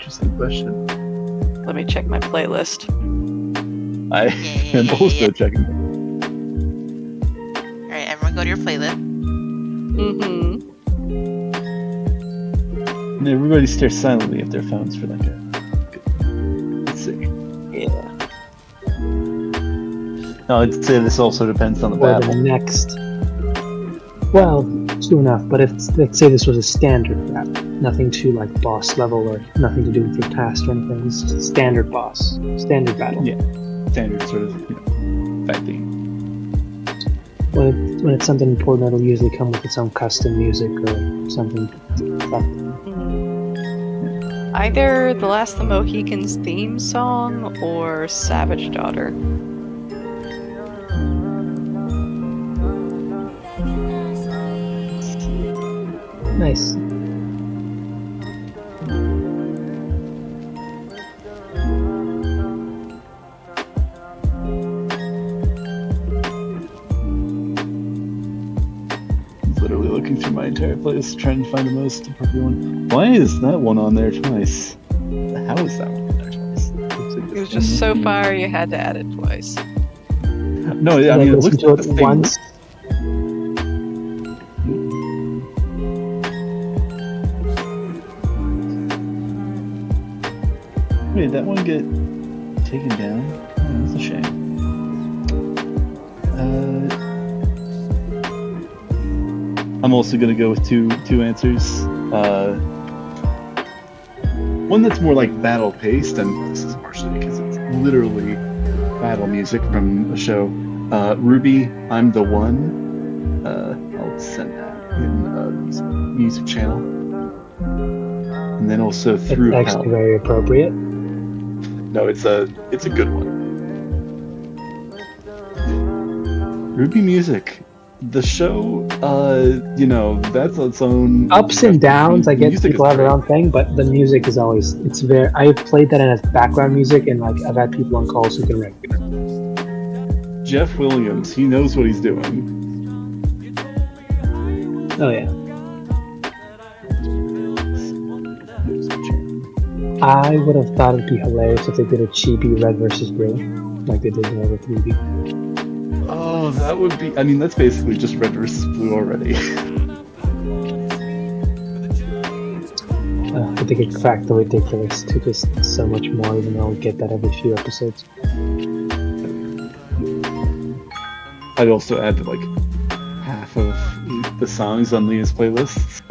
interesting question. Let me check my playlist. I am also checking. Alright, everyone go to your playlist. Mm-hmm. And everybody stares silently at their phones for like a... Let's see. Yeah. No, I'd say this also depends on the Or battle. the next. Well, soon enough. But if let's say this was a standard battle, nothing too like boss level or nothing to do with your past or anything. It's just a standard boss, standard battle. Yeah, standard sort of, fighting. When it's something important, it'll usually come with its own custom music or something. Either The Last of the Mohicans theme song or Savage Daughter. Nice. Literally looking through my entire playlist trying to find the most appropriate one. Why is that one on there twice? How is that one on there twice? It was just so far you had to add it twice. No, I mean, it looks to like it the thing. once. Wait, did that one get taken down? Oh, that's a shame. I'm also gonna go with two answers. One that's more like battle paced, and this is partially because it's literally battle music from a show. Ruby, I'm the One. I'll send that in the music channel. And then also Through It's actually Hell. very appropriate. No, it's a good one. Ruby music. The show, that's its own Ups and downs. I get music people is have their great. own thing, but the music is always I've played that as background music, and like I've had people on calls who can recognize it. Jeff Williams, he knows what he's doing. Oh yeah. I would have thought it'd be hilarious if they did a chibi red versus blue, like they did in over 3D. Oh, that would be. I mean, that's basically just red versus blue already. I think it cracked the ridiculous to just so much more, even though we get that every few episodes. I'd also add like half of the songs on Leah's playlists,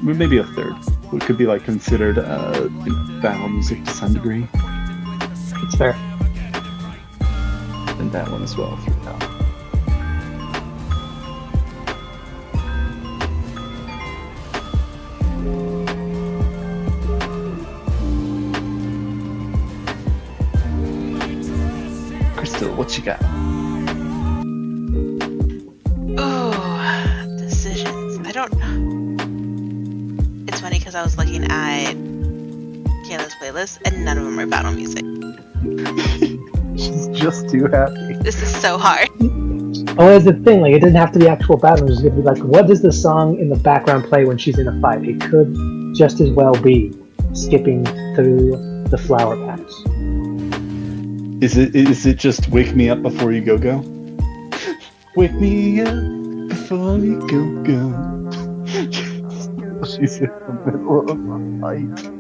maybe a third. It could be like considered battle music to some degree. It's fair. And that one as well. Through Hell. Crystal, what you got? Oh, decisions. I don't. It's funny because I was looking at Kayla's playlist and none of them are battle music. She's just too happy. This is so hard. Oh, that's the thing. Like, it doesn't have to be actual battle. It's gonna be like, what does the song in the background play when she's in a fight? It could just as well be skipping through the flower patch. Is it just wake me up before you go? Wake me up before you go. She's in the middle of a fight.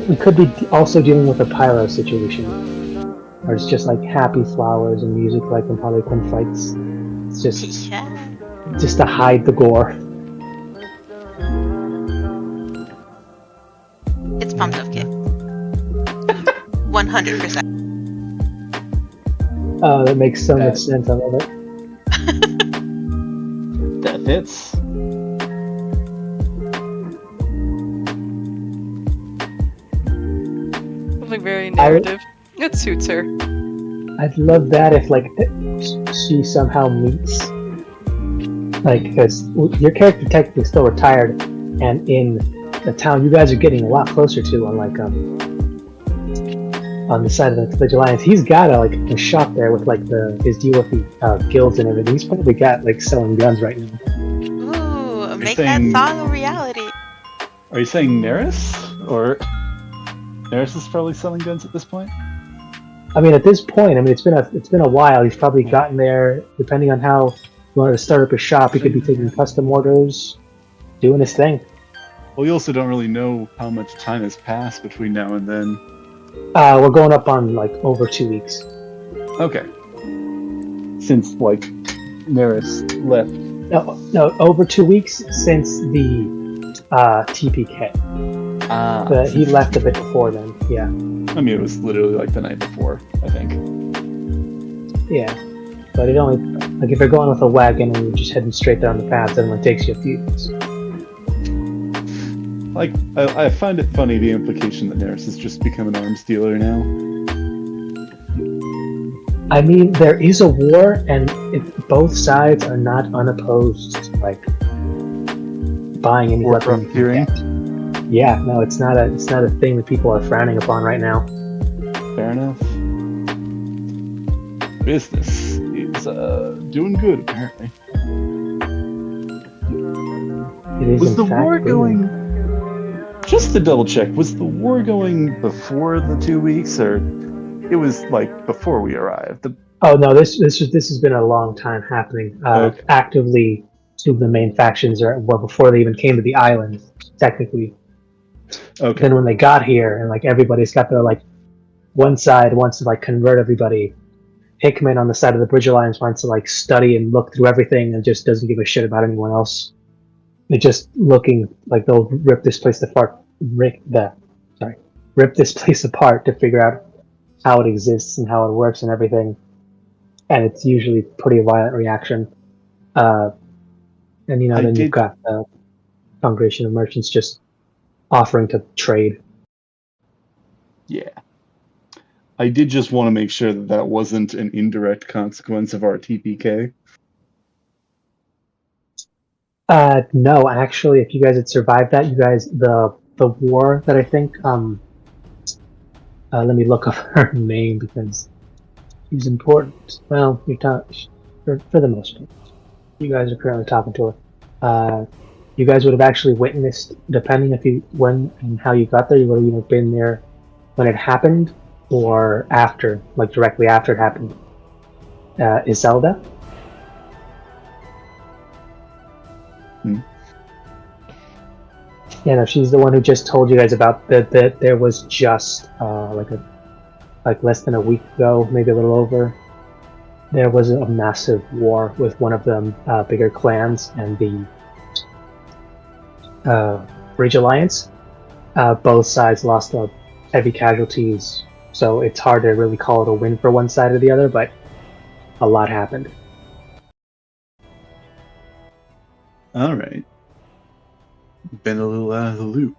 We could be also dealing with a pyro situation, where it's just like happy flowers and music like in Harley Quinn fights. It's just to hide the gore. It's pumped up kid. 100%. Oh, that makes so much sense. I love it. That fits. Something very narrative. It suits her. I'd love that if like she somehow meets, like, because your character technically still retired, and in the town you guys are getting a lot closer to on like on the side of the Vigilance. He's got a shop there with like his deal with the guilds and everything. He's probably got like selling guns right now. Ooh, make saying- that song a reality. Are you saying Neris? Or Neris is probably selling guns at this point? I mean, at this point, it's been a while. He's probably gotten there. Depending on how he wanted to start up his shop, he could be taking custom orders, doing his thing. Well, we also don't really know how much time has passed between now and then. We're going up on like over 2 weeks. Okay. Since like Neris left. No, over 2 weeks since the TPK. He left a bit before then. Yeah. I mean, it was literally like the night before, I think. Yeah, but it only like if you're going with a wagon and you're just heading straight down the path, then it takes you a few days. Like, I find it funny the implication that Neris has just become an arms dealer now. I mean, there is a war, and both sides are not unopposed to like buying any weapon you can get. Yeah, no, it's not a thing that people are frowning upon right now. Fair enough. Business is doing good, apparently. It is Was the in fact war booming. going? Just to double check, was the war going before the 2 weeks, or it was like before we arrived? Oh no, this has been a long time happening. Okay. Actively, two of the main factions were before they even came to the island, technically. Okay. Then when they got here, and like everybody's got their like, one side wants to like convert everybody. Hickman on the side of the Bridge Alliance wants to like study and look through everything and just doesn't give a shit about anyone else. They're just looking like they'll rip this place apart. Rip this place apart to figure out how it exists and how it works and everything. And it's usually pretty violent reaction. And then you've got the Congregation of Merchants just offering to trade. Yeah. I did just want to make sure that that wasn't an indirect consequence of our TPK. No, actually, if you guys had survived that, the war that I think, let me look up her name because she's important. Well, for the most part. You guys are currently talking to her. You guys would have actually witnessed, depending when and how you got there, you would have either been there when it happened or after, like directly after it happened. Iselda? Yeah, no, she's the one who just told you guys about that there was just like less than a week ago, maybe a little over. There was a massive war with one of the bigger clans and the Bridge Alliance. Both sides lost heavy casualties, so it's hard to really call it a win for one side or the other, but a lot happened. Alright. Been a little out of the loop.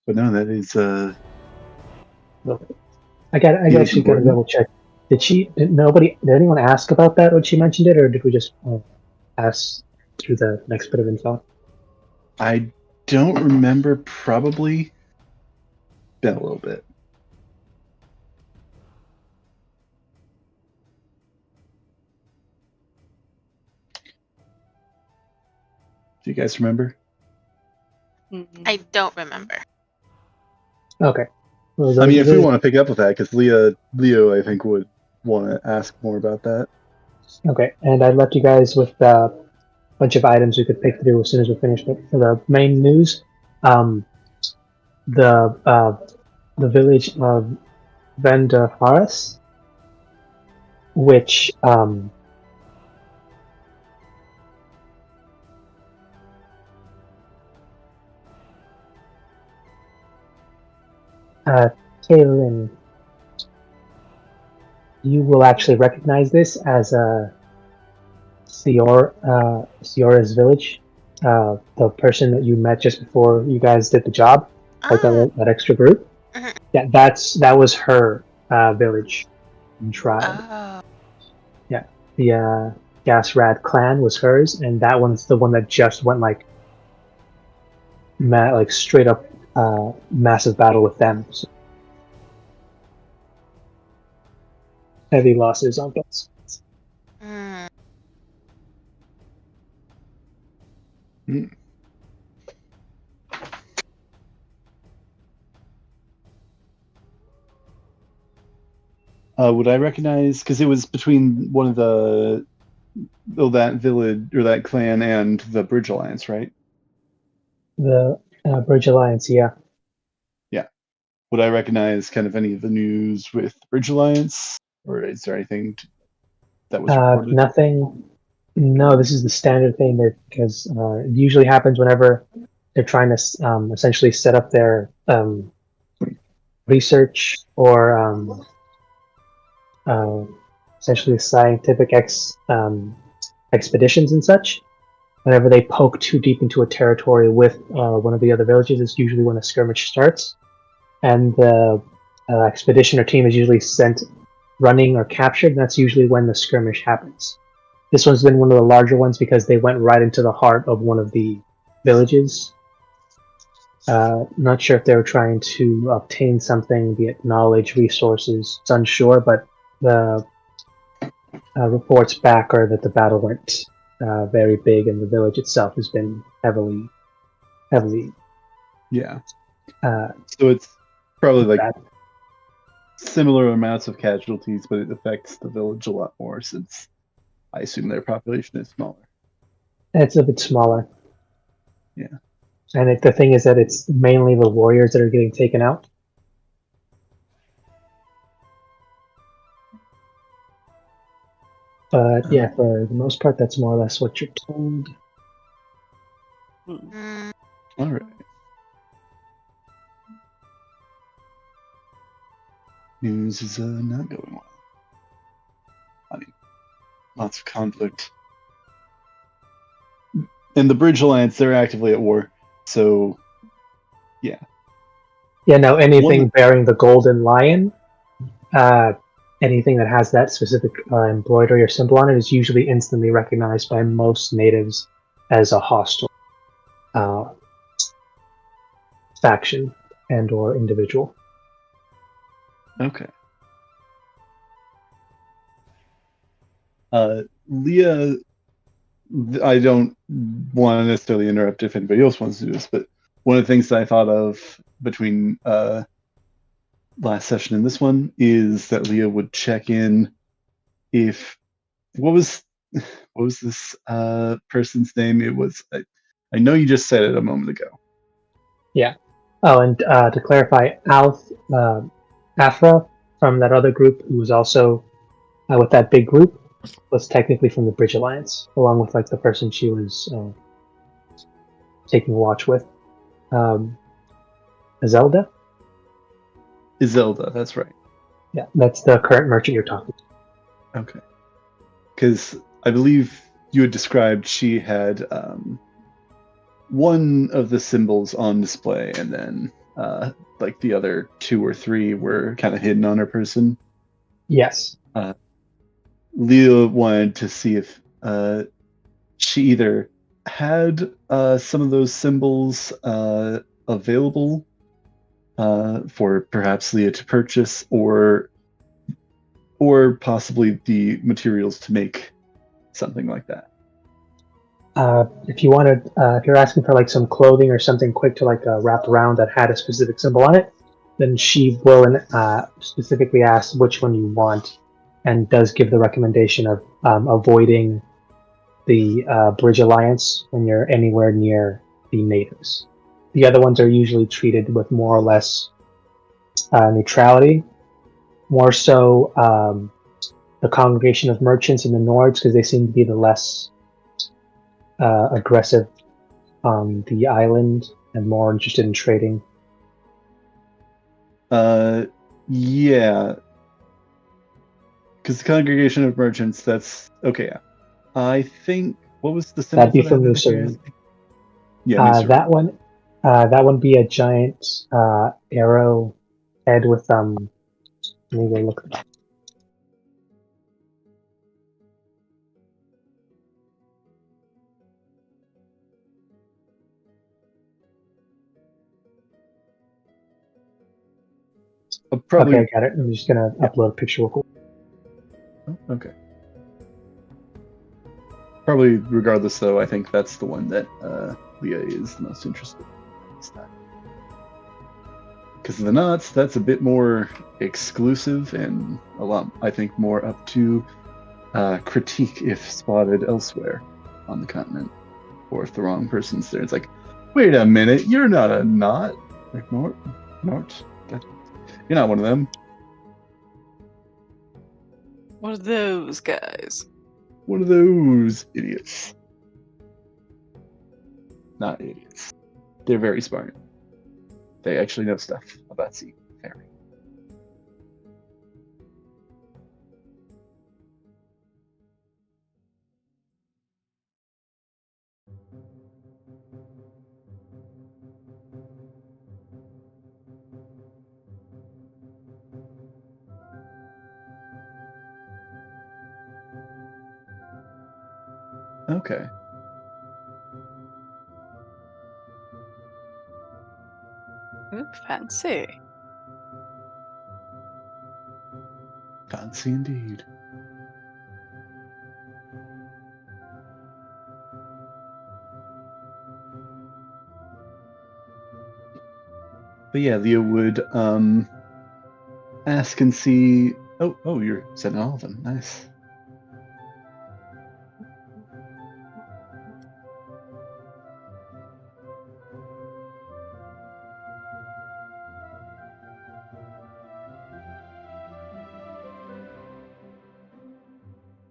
But no, that is I actually got to double check. Did anyone ask about that when she mentioned it, or did we just pass through the next bit of info? I don't remember, probably been a little bit. Do you guys remember? I don't remember. Okay. I mean, if we want to pick up with that, because Leo, I think, would want to ask more about that. Okay, and I left you guys with a bunch of items we could pick through as soon as we're finished. But for the main news, the village of Vendaharis, which Kaylin, you will actually recognize this as Siora's village. The person that you met just before you guys did the job, like that extra group. Mhm. Yeah, that was her village and tribe. Oh. Yeah, the Gasrad clan was hers, and that one's the one that just went like straight up massive battle with them. So heavy losses on both sides. Would I recognize, because it was between one of that village or that clan and the Bridge Alliance, right? The Bridge Alliance, yeah. Would I recognize kind of any of the news with the Bridge Alliance, or is there anything that was reported? Nothing. No, this is the standard thing that because it usually happens whenever they're trying to essentially set up their research or uh, essentially scientific expeditions and such. Whenever they poke too deep into a territory with one of the other villages, is usually when a skirmish starts, and the expedition or team is usually sent running or captured. And that's usually when the skirmish happens. This one's been one of the larger ones because they went right into the heart of one of the villages. Not sure if they were trying to obtain something, be it knowledge, resources. It's unsure, but the reports back are that the battle went very big, and the village itself has been heavily. Yeah. So it's probably like bad. similar amounts of casualties, but it affects the village a lot more since I assume their population is smaller. It's a bit smaller. Yeah. And the thing is that it's mainly the warriors that are getting taken out. But yeah, for the most part, that's more or less what you're told. Mm, All right. News is not going well. I mean, lots of conflict. And the Bridge Alliance, they're actively at war. So, yeah. Yeah, no, anything bearing the golden lion, anything that has that specific embroidery or symbol on it is usually instantly recognized by most natives as a hostile faction and or individual. Okay. Leah, I don't want to necessarily interrupt if anybody else wants to do this, but one of the things that I thought of between last session and this one is that Leah would check in if what was this person's name? It was I know you just said it a moment ago. Yeah. Oh, and to clarify, Afra from that other group, who was also with that big group, was technically from the Bridge Alliance, along with like the person she was taking watch with, Zelda. Iselda, that's right. Yeah, that's the current merchant you're talking to. Okay. Because I believe you had described she had one of the symbols on display, and then like the other 2 or 3 were kind of hidden on her person. Yes. Leah wanted to see if she either had some of those symbols available for perhaps Leah to purchase, or possibly the materials to make something like that. If you wanted, if you're asking for like some clothing or something quick to like wrap around that had a specific symbol on it, then she will specifically ask which one you want, and does give the recommendation of avoiding the Bridge Alliance when you're anywhere near the natives. The other ones are usually treated with more or less neutrality. More so, the Congregation of Merchants in the Nords, because they seem to be the less aggressive on the island and more interested in trading. Yeah. Because the Congregation of Merchants, that's okay. Yeah. I think what was the symbol? That'd be from Lucerin. Yeah, that one. That would be a giant arrow head with Let me go look it up. Probably. Okay, I got it. I'm just gonna upload a picture real quick. Okay. Probably, regardless, though, I think that's the one that Leah is the most interested in this time. Because the knots, that's a bit more exclusive and a lot, I think, more up to critique if spotted elsewhere on the continent, or if the wrong person's there. It's like, wait a minute, you're not a knot. Like, Nort, you're not one of them. One of those guys. One of those idiots. Not idiots. They're very smart. They actually know stuff about seafaring. Okay. Ooh, fancy. Fancy indeed. But yeah, Leah would ask and see. Oh, you're setting all of them. Nice.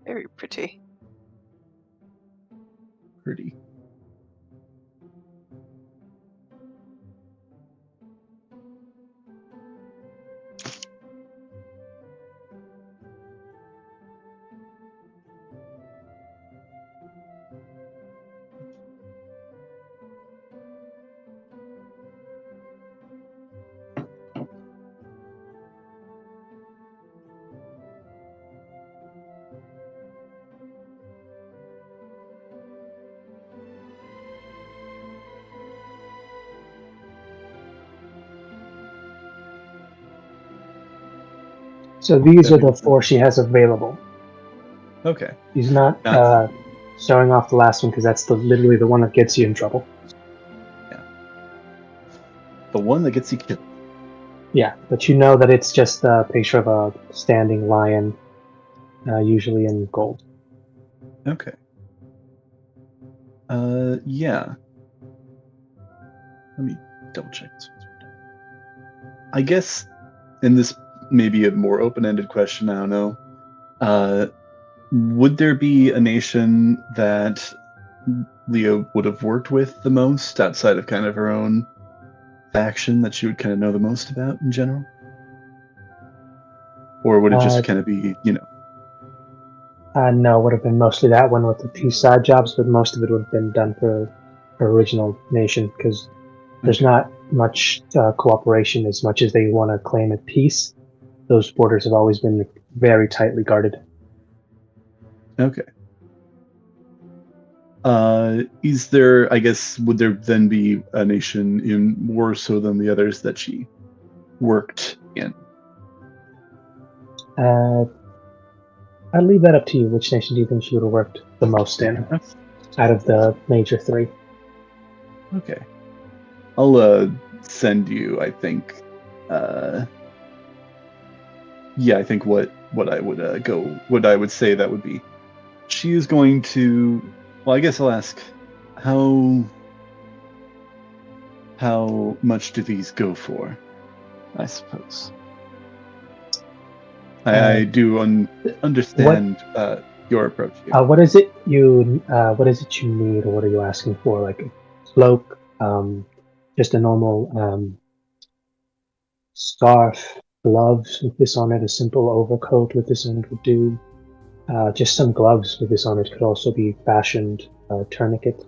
Very pretty. Pretty. So these are the 4 she has available. Okay. She's not showing off the last one because that's literally the one that gets you in trouble. Yeah. The one that gets you killed. Yeah, but you know that it's just a picture of a standing lion, usually in gold. Okay. Yeah. Let me double check this. I guess, and this may be a more open-ended question, I don't know. Would there be a nation that Leo would have worked with the most outside of kind of her own faction that she would kind of know the most about in general? Or would it just kind of be, No, it would have been mostly that one with a few side jobs, but most of it would have been done for her original nation because there's not much cooperation as much as they want to claim at peace. Those borders have always been very tightly guarded. Okay. Is there, I guess, would there then be a nation in more so than the others that she worked in? I'd leave that up to you. Which nation do you think she would have worked the most in out of the major 3? Okay. I'll send you, I think. Yeah, I think what I would what I would say that would be. She is going to. Well, I guess I'll ask, how much do these go for? I suppose. I do understand your approach here. What is it you need, or what are you asking for? Like a cloak, just a normal scarf, gloves with this on it, a simple overcoat with this on it would do. Just some gloves with this on it could also be fashioned tourniquet.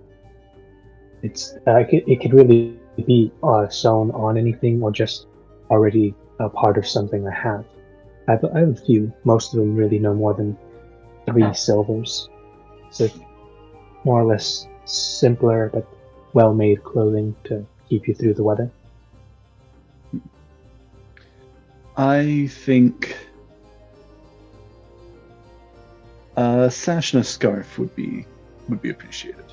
It could really be sewn on anything or just already a part of something I have. I have a few. Most of them really no more than 3 silvers. So more or less simpler but well-made clothing to keep you through the weather. I think a sash and a scarf would be appreciated.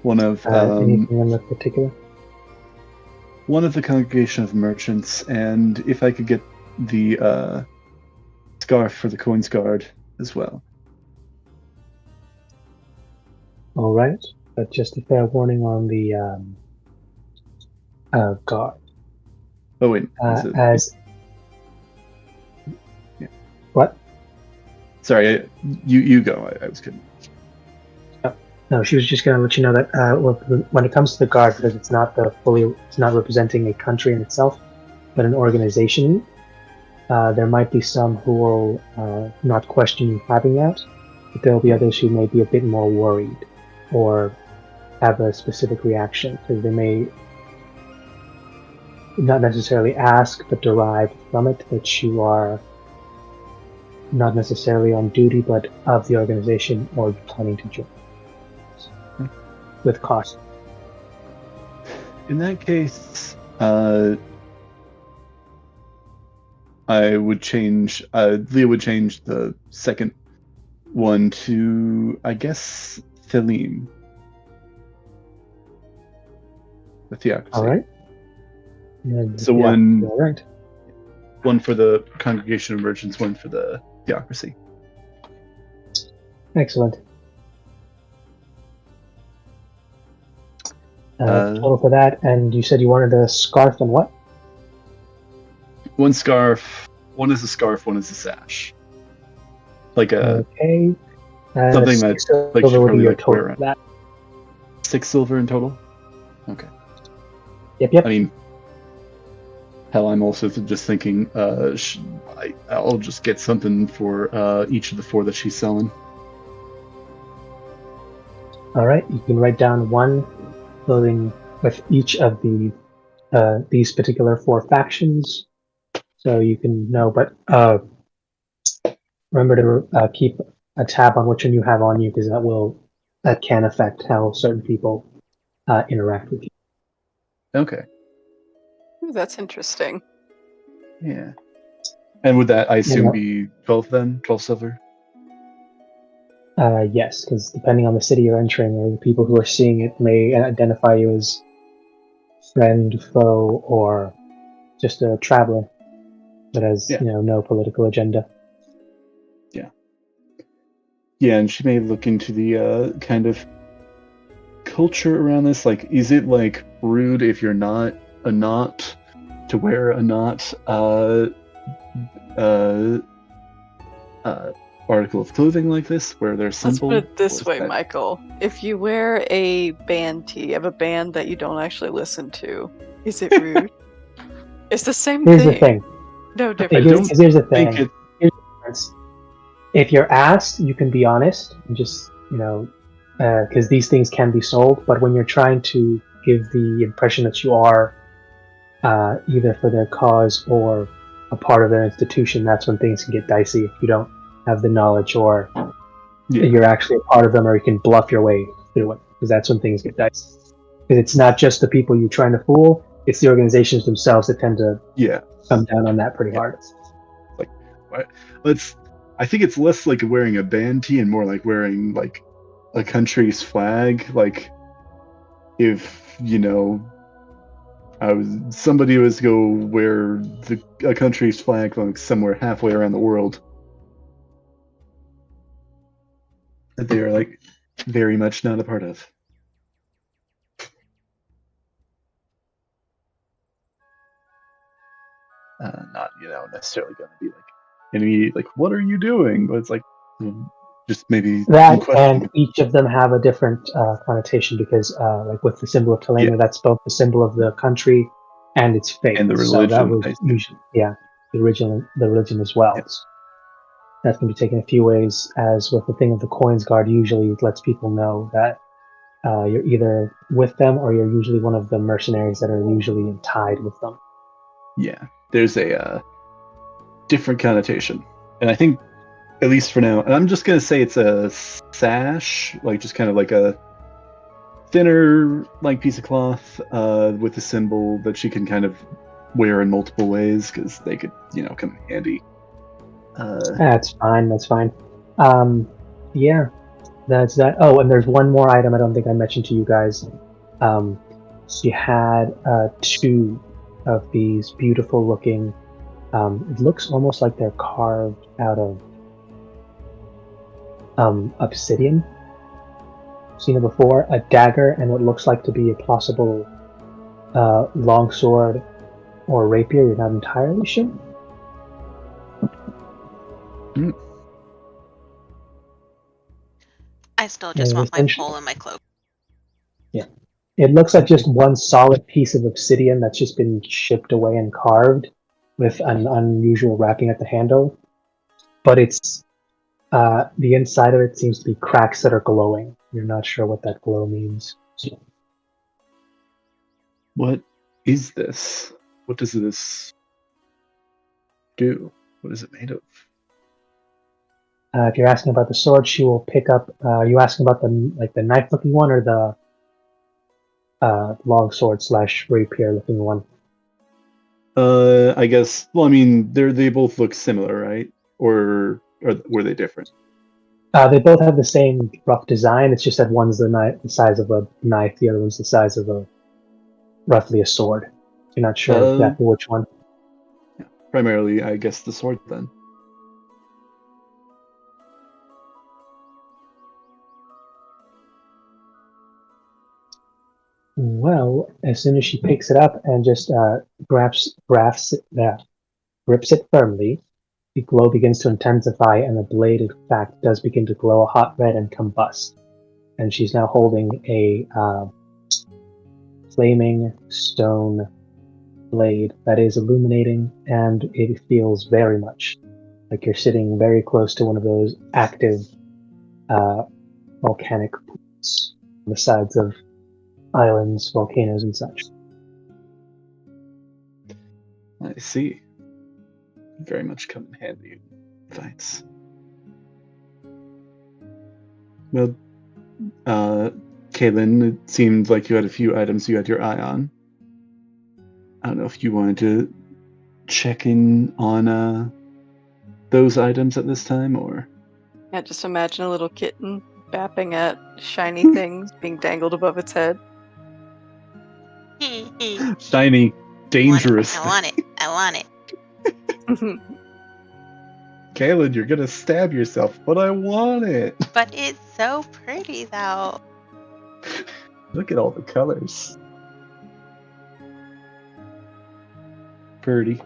One of anything in particular? one of the congregation of merchants, and if I could get the scarf for the coins guard as well. All right, but just a fair warning on the guard. Oh wait, As Yeah. What? Sorry, you go. I was kidding. No, she was just going to let you know that when it comes to the guard, because it's not representing a country in itself, but an organization. There might be some who will not question you having that, but there will be others who may be a bit more worried or have a specific reaction, because they may not necessarily ask, but derive from it that you are not necessarily on duty, but of the organization or planning to join. With caution. In that case, I would change. Leah would change the second one to, I guess, Thalim. The theocracy. All right. And, So yeah, one, all right. one for the congregation of merchants, one for the theocracy. Excellent. Total for that, and you said you wanted a scarf and what? One scarf. One is a scarf. One is a sash. Like a Okay. something that silver like should would be probably your like total wear for that. 6 silver in total. Okay. Yep. I mean, hell, I'm also just thinking. I'll just get something for each of the 4 that she's selling. All right. You can write down one clothing with each of the these particular 4 factions, so you can know. But remember to keep a tab on which one you have on you, because that can affect how certain people interact with you. Okay. Ooh, that's interesting. Yeah. And would that, I assume, know- be 12 then? 12 silver? Yes, because depending on the city you're entering, or the people who are seeing it may identify you as friend, foe, or just a traveler that has, Yeah. no political agenda. Yeah, and she may look into the kind of culture around this. Like, is it like rude if you're not a knot to wear a knot article of clothing like this, where there's Let's symbol? put it this Or way, is that- Michael. If you wear a band tee of a band that you don't actually listen to, is it rude? It's the same Here's thing. the thing. No I different. don't Here's the think thing. it. Here's the difference. If you're asked, you can be honest and just, because these things can be sold. But when you're trying to give the impression that you are either for their cause or a part of their institution, that's when things can get dicey if you don't have the knowledge, or Yeah. you're actually a part of them, or you can bluff your way through it, because that's when things get dicey. Because it's not just the people you're trying to fool, it's the organizations themselves that tend to Yeah. come down on that pretty hard. I think it's less like wearing a band tee and more like wearing like a country's flag. Like, if somebody was to go wear a country's flag like somewhere halfway around the world, that they are like very much not a part of. Not necessarily going to be like enemy, like, what are you doing? But it's like just maybe That, questioning. and each of them have a different connotation, because like with the symbol of Telema, Yeah. that's both the symbol of the country and its faith. And the So that religion, was I see. usually, the religion as well. Yeah. That can be taken a few ways. As with the thing of the coins guard, usually it lets people know that you're either with them, or you're usually one of the mercenaries that are usually tied with them. Yeah, there's a different connotation, and I think, at least for now, and I'm just gonna say it's a sash, like just kind of like a thinner like piece of cloth with a symbol that she can kind of wear in multiple ways, because they could come in handy. That's fine. Yeah, that's that. Oh, and there's one more item I don't think I mentioned to you guys. She had two of these beautiful looking, it looks almost like they're carved out of obsidian. Seen it before, a dagger and what looks like to be a possible longsword or rapier, you're not entirely sure. I still just want my pole and my cloak. Yeah. It looks like just one solid piece of obsidian that's just been chipped away and carved with an unusual wrapping at the handle. But it's the inside of it seems to be cracks that are glowing. You're not sure what that glow means. What is this? What does this do? What is it made of? If you're asking about the sword, she will pick up. Are you asking about the knife-looking one or the long sword / rapier-looking one? I guess. Well, I mean, they both look similar, right? Or were they different? They both have the same rough design. It's just that one's the size of a knife, the other one's the size of roughly a sword. You're not sure exactly which one. Yeah, primarily, I guess the sword then. Well, as soon as she picks it up and just grips it firmly, the glow begins to intensify, and the blade, in fact, does begin to glow a hot red and combust. And she's now holding a flaming stone blade that is illuminating, and it feels very much like you're sitting very close to one of those active volcanic pools on the sides of islands, volcanoes, and such. I see. Very much come in handy in fights. Well, Kaylin, it seemed like you had a few items you had your eye on. I don't know if you wanted to check in on those items at this time, or... Yeah, just imagine a little kitten bapping at shiny things being dangled above its head. Shiny, dangerous. I want it. Kaylin, you're gonna stab yourself, but I want it. But it's so pretty, though. Look at all the colors. Pretty.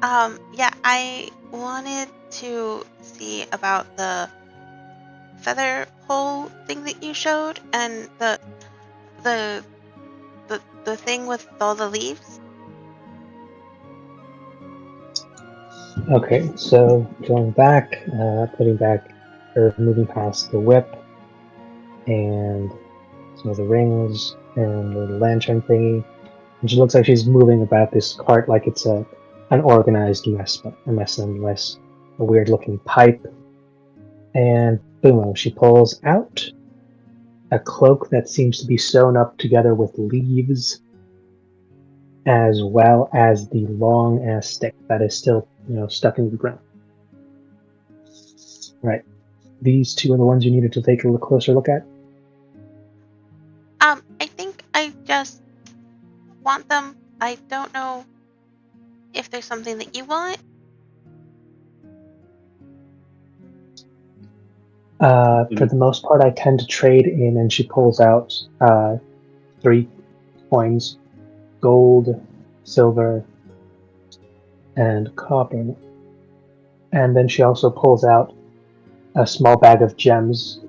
Yeah, I wanted to see about the feather hole thing that you showed, and the thing with all the leaves. Okay, so going back, moving past the whip and some of the rings and the lantern thingy, and she looks like she's moving about this cart like it's an organized mess, but a mess nonetheless. A weird-looking pipe, and boom! She pulls out a cloak that seems to be sewn up together with leaves, as well as the long-ass stick that is still, stuck into the ground. Right. These two are the ones you needed to take a closer look at? I think I just want them. I don't know if there's something that you want. For the most part, I tend to trade in, and she pulls out 3 coins: gold, silver, and copper. And then she also pulls out a small bag of gems,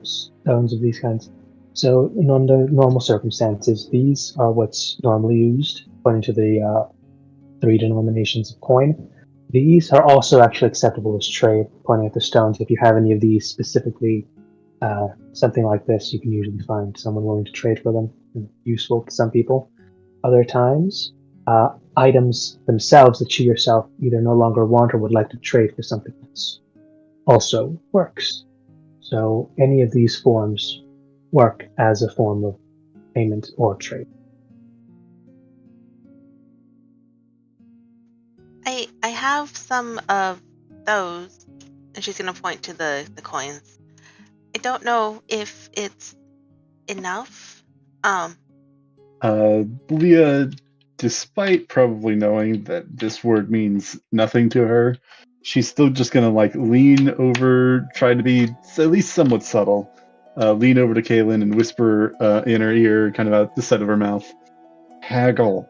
stones of these kinds. So, under normal circumstances, these are what's normally used, according to the 3 denominations of coin. These are also actually acceptable as trade, pointing at the stones. If you have any of these specifically, something like this, you can usually find someone willing to trade for them. Useful to some people. Other times, items themselves that you yourself either no longer want or would like to trade for something else also works. So any of these forms work as a form of payment or trade. I have some of those, and she's gonna point to the coins. I don't know if it's enough, Leah, despite probably knowing that this word means nothing to her, she's still just gonna lean over, try to be at least somewhat subtle. Lean over to Kaylin and whisper in her ear, kind of out the side of her mouth, "Haggle."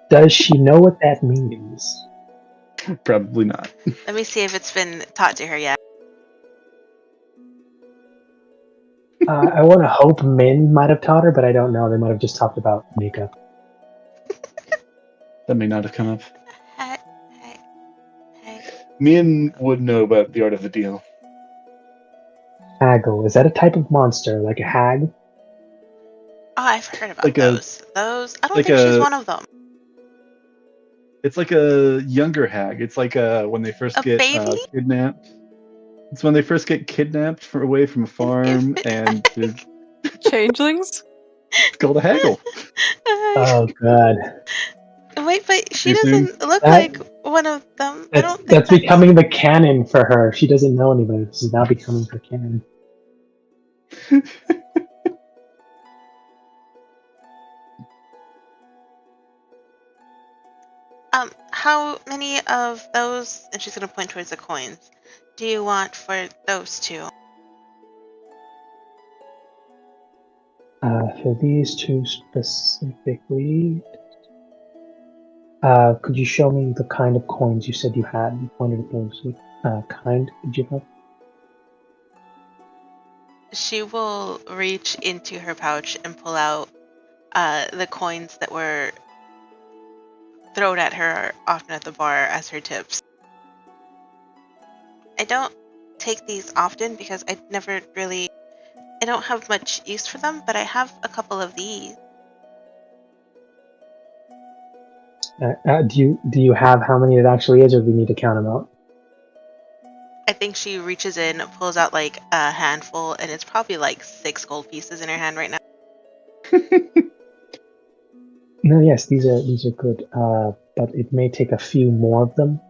Does she know what that means? Probably not. Let me see if it's been taught to her yet. I want to hope Min might have taught her, but I don't know. They might have just talked about makeup. That may not have come up. Hey, hey, hey. Min would know about the art of the deal. Haggle. Is that a type of monster, like a hag? Oh, I've heard about Like those. Those. I don't like think she's a- one of them. It's like a younger hag. It's like when they first A get baby? kidnapped. It's when they first get kidnapped away from a farm, infant and it's Changelings? called a haggle. Oh god, Wait, but she Too soon? doesn't look That- like one of them. I don't think that's becoming the canon for her. She doesn't know anybody. This is now becoming her canon. How many of those? And she's gonna point towards the coins. Do you want for those two? For these two specifically, could you show me the kind of coins you said you had? You pointed at those. What kind did you have? She will reach into her pouch and pull out the coins that were thrown at her often at the bar as her tips. I don't take these often because I don't have much use for them, but I have a couple of these. Do you have how many it actually is, or do we need to count them out? I think she reaches in, pulls out like a handful, and it's probably like 6 gold pieces in her hand right now. No, yes, these are good. But it may take a few more of them.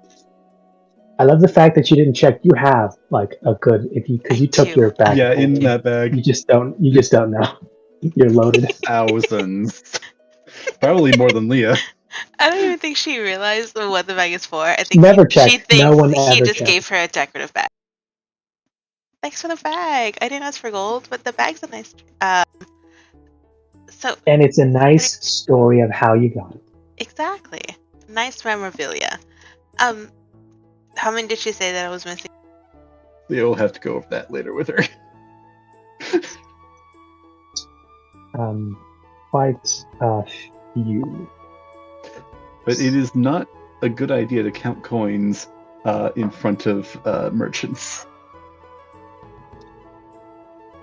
I love the fact that you didn't check. You have like a good because you took do. your bag. Yeah, in You that bag, just don't know. You're loaded. thousands. Probably more than Leah. I don't even think she realized what the bag is for. I think Never she checked. thinks No one he ever just checked. gave her a decorative bag. Thanks for the bag. I didn't ask for gold, but the bag's a nice. So And it's a nice story of how you got it. exactly, nice memorabilia. How many did she say that I was missing? Leah will have to go over that later with her. Quite a few. But it is not a good idea to count coins in front of merchants.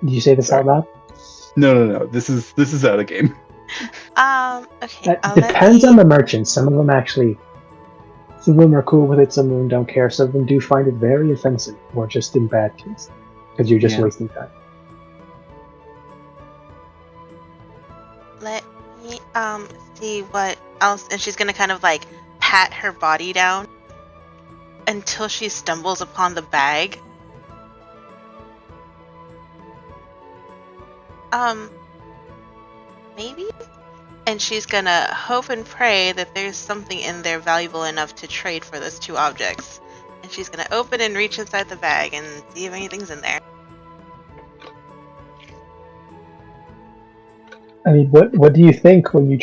Did you say this out loud? No. This is out of game. Okay. That depends on the merchant. Some of them are cool with it. Some of them don't care. Some of them do find it very offensive, or just in bad taste, because you're just Yeah. wasting time. Let me see what else, and she's gonna kind of like pat her body down until she stumbles upon the bag. Maybe? And she's gonna hope and pray that there's something in there valuable enough to trade for those two objects. And she's gonna open and reach inside the bag and see if anything's in there. I mean, what do you think when you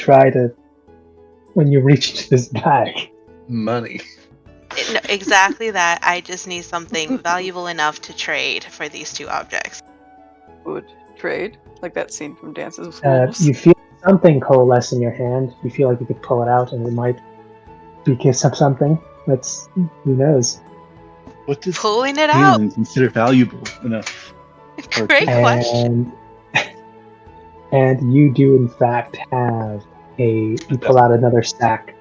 reach into this bag? Money. No, exactly that. I just need something valuable enough to trade for these two objects. Would trade? Like that scene from Dances with Wolves? You feel something coalesce in your hand. You feel like you could pull it out, and it might be something. Who knows? What does Pulling it out. Kaylin consider valuable enough? Great question. And you do in fact have you pull out another stack,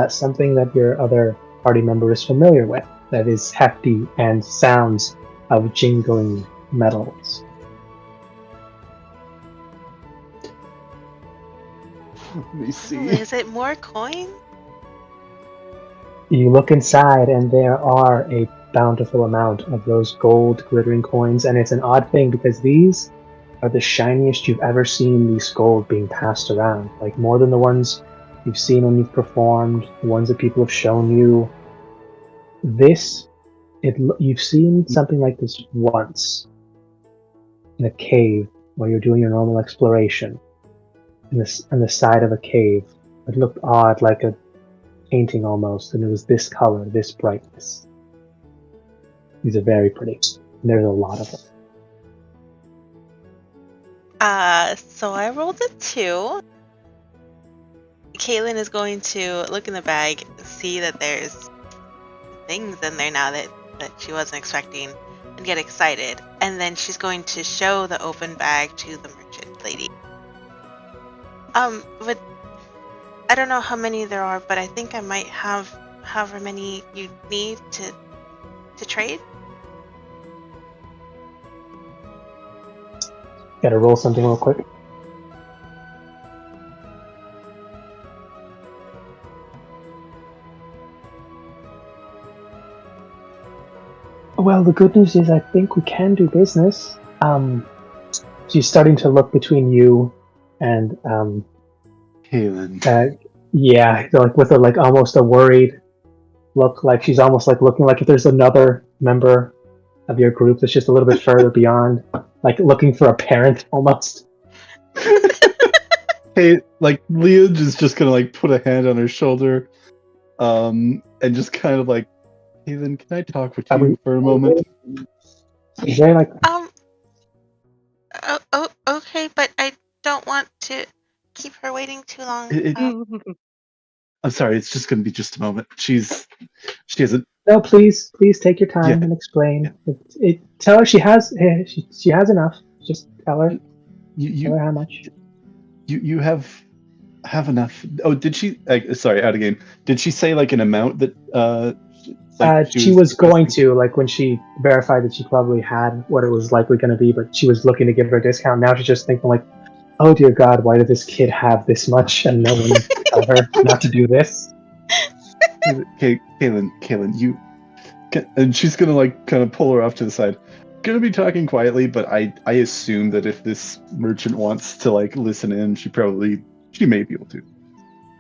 something that your other party member is familiar with, that is hefty and sounds of jingling metals. Let me see. Is it more coin? You look inside, and there are a bountiful amount of those gold glittering coins, and it's an odd thing because these are the shiniest you've ever seen these gold being passed around. Like more than the ones you've seen when you've performed, the ones that people have shown you. You've seen something like this once in a cave where you're doing your normal exploration. On the side of a cave. It looked odd, like a painting almost, and it was this color, this brightness. These are very pretty. And there's a lot of them. So I rolled a 2. Caitlin is going to look in the bag, see that there's things in there now that she wasn't expecting, and get excited. And then she's going to show the open bag to the merchant lady. But I don't know how many there are, but I think I might have however many you need to trade. Gotta roll something real quick. Well, the good news is I think we can do business. She's starting to look between you and Kaylin. yeah, like with a like almost a worried look, like she's almost like looking like if there's another member of your group that's just a little bit further beyond, like looking for a parent almost. Hey, like Leah is just gonna like put a hand on her shoulder, and just kind of like, Kaylin, can I talk with you for a moment? Is there like Okay, but I don't want to keep her waiting too long. I'm sorry, it's just gonna be just a moment. She hasn't. no, please take your time and explain. Tell her she has enough. Just tell her. Tell her how much. You have enough. Oh, did she? Sorry, out of game. Did she say like an amount that? She was going to, like when she verified that she probably had what it was likely going to be, but she was looking to give her a discount. Now she's just thinking like, oh dear God, why did this kid have this much and no one tell her not to do this? Okay, Kaylin, you. And she's gonna like kind of pull her off to the side. Gonna be talking quietly, but I assume that if this merchant wants to like listen in, she may be able to.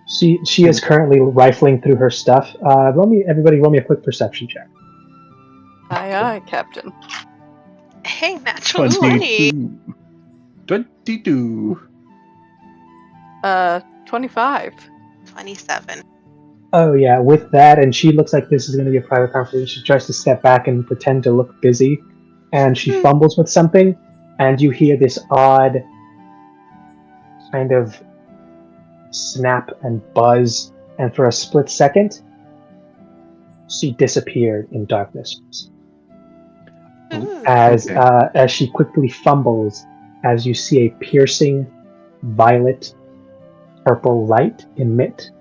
She is currently rifling through her stuff. Everybody roll me a quick perception check. Aye, Captain. Hey, natural 20. 22. 25. 27. Oh yeah, with that, and she looks like this is going to be a private conversation. She tries to step back and pretend to look busy, and she fumbles with something, and you hear this odd kind of snap and buzz, and for a split second, she disappeared in darkness. As she quickly fumbles, as you see a piercing violet purple light emit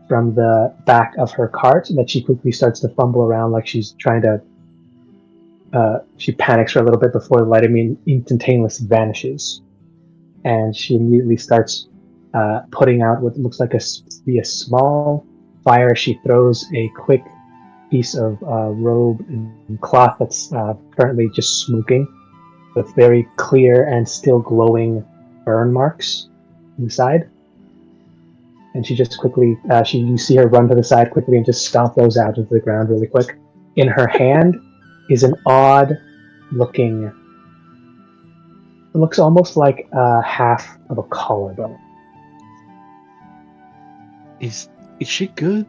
from the back of her cart, that she quickly starts to fumble around like she's trying to she panics for a little bit before the light instantaneously vanishes, and she immediately starts putting out what looks like a small fire. She throws a quick piece of robe and cloth that's currently just smoking, with very clear and still glowing burn marks inside. And she just quickly, you see her run to the side quickly and just stomp those out into the ground really quick. In her hand is an odd looking, it looks almost like half of a collarbone. Is she good?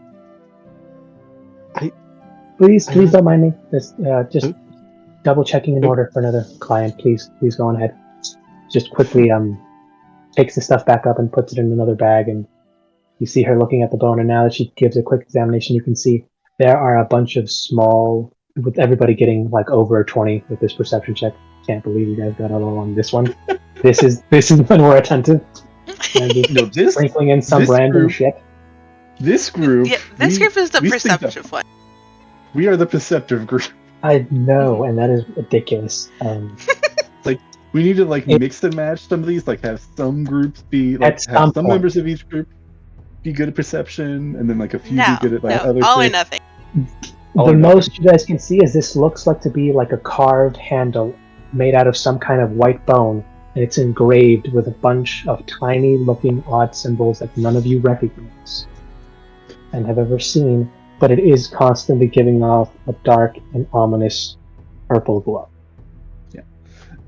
Please don't mind me. Just double checking in order for another client. Please go on ahead. Just quickly takes the stuff back up and puts it in another bag, and you see her looking at the bone, and now that she gives a quick examination, you can see there are a bunch of small, with everybody getting like over a 20 with this perception check. Can't believe you guys got a low on this one. This is when we're attentive. And just sprinkling in some random group, shit. This group is the perceptive one. We are the perceptive group. I know, and that is ridiculous. Like, we need to mix and match some of these. Like, have some groups be have some members of each group be good at perception, and then like a few be good at other all things. or nothing. The most you guys can see is this looks like to be like a carved handle made out of some kind of white bone, and it's engraved with a bunch of tiny looking odd symbols that none of you recognize and have ever seen, but it is constantly giving off a dark and ominous purple glow.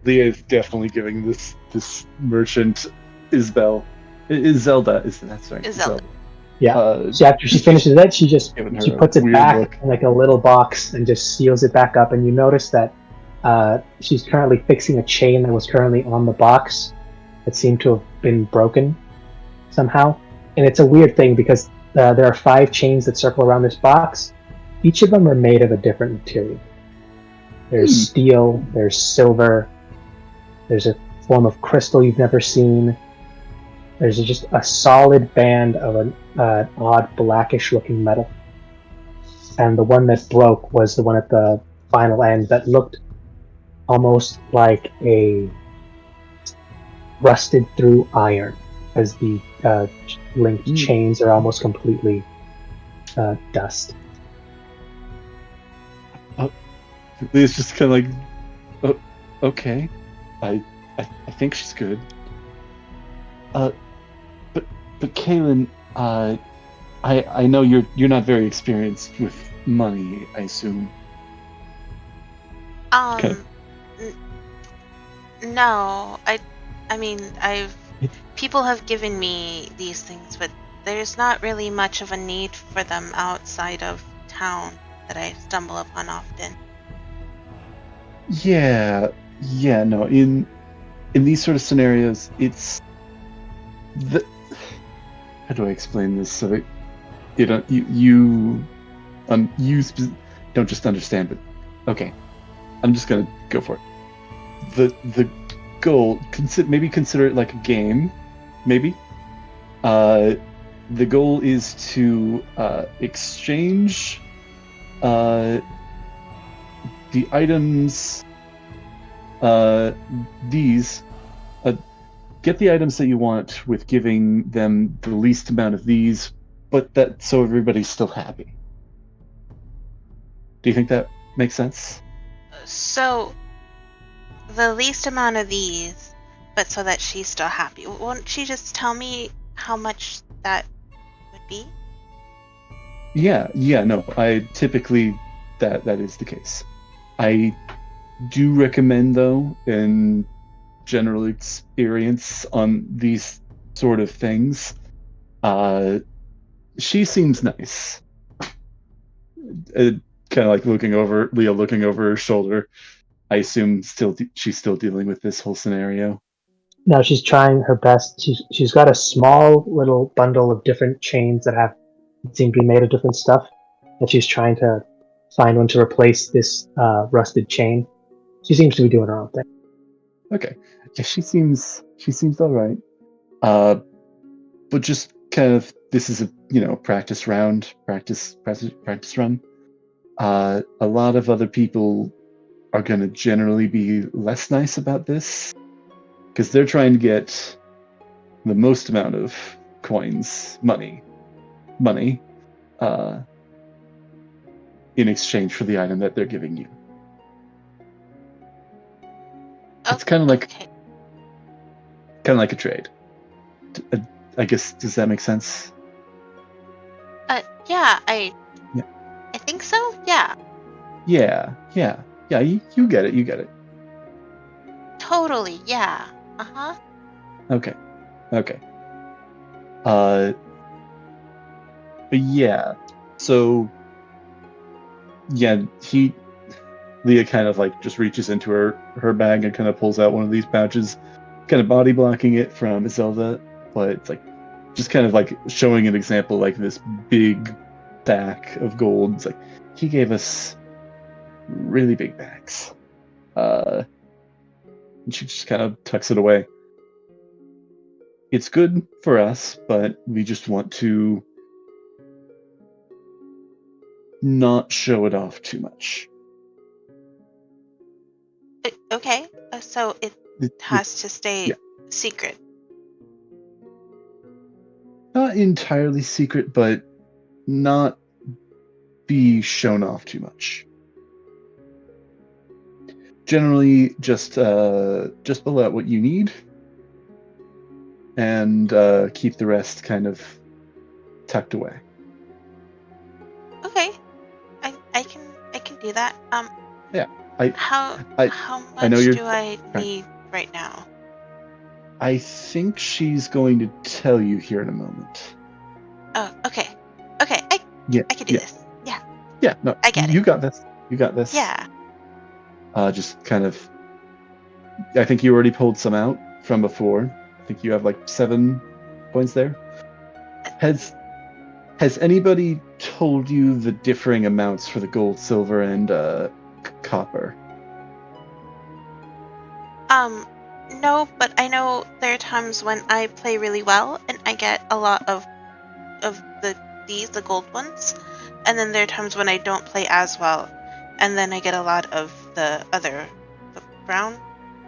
Leah is definitely giving this merchant Isabel is Zelda, that's right. Zelda. Yeah. So after she finishes that, she Giving her puts a it weird back look. in like a little box and just seals it back up. And you notice that she's currently fixing a chain that was currently on the box that seemed to have been broken somehow. And it's a weird thing because there are 5 chains that circle around this box. Each of them are made of a different material. There's steel, there's silver, there's a form of crystal you've never seen. There's just a solid band of an odd blackish looking metal. And the one that broke was the one at the final end that looked almost like a rusted through iron, as the linked chains are almost completely dust. Leah's just kind of like, oh, okay, I think she's good. But Kaylin, I know you're not very experienced with money, I assume. Okay. No, I mean, people have given me these things, but there's not really much of a need for them outside of town that I stumble upon often. Yeah, no. In these sort of scenarios, it's the. How do I explain this so that you don't just understand, but okay, I'm just gonna go for it. The goal, maybe consider it like a game, maybe. The goal is to exchange the items, get the items that you want with giving them the least amount of these, but that so everybody's still happy. Do you think that makes sense? So, the least amount of these, but so that she's still happy. Won't she just tell me how much that would be? Yeah, no, I typically that is the case. I do recommend, though, in general experience on these sort of things, she seems nice. Kind of like Leah looking over her shoulder. I assume she's still dealing with this whole scenario. No, she's trying her best. She's got a small little bundle of different chains that seem to be made of different stuff, and she's trying to find one to replace this rusted chain. She seems to be doing her own thing. Okay, yeah, she seems all right. But just kind of, this is a practice run. A lot of other people are going to generally be less nice about this because they're trying to get the most amount of coins, money, in exchange for the item that they're giving you. It's kind of like a trade. I guess, does that make sense? Yeah, I think so. Yeah. Yeah. You get it. Totally. Yeah. Okay. But yeah. So yeah, Leah kind of like just reaches into her bag and kind of pulls out one of these pouches, kind of body blocking it from Zelda, but it's like just kind of like showing an example, like this big stack of gold. It's like, he gave us really big bags. And she just kind of tucks it away. It's good for us, but we just want to not show it off too much. Okay, so it has to stay secret. Not entirely secret, but not be shown off too much. generally just below what you need, and keep the rest kind of tucked away. Okay, I can do that. Yeah, how I know much you're. do I need right now? I think she's going to tell you here in a moment. Oh, okay, Yeah, I can do this. Yeah, yeah. No, I get you it. got this. You got this. Yeah. Just kind of. I think you already pulled some out from before. I think you have like 7 points there. Has anybody told you the differing amounts for the gold, silver, and copper? No, but I know there are times when I play really well and I get a lot of the gold ones, and then there are times when I don't play as well, and then I get a lot of the brown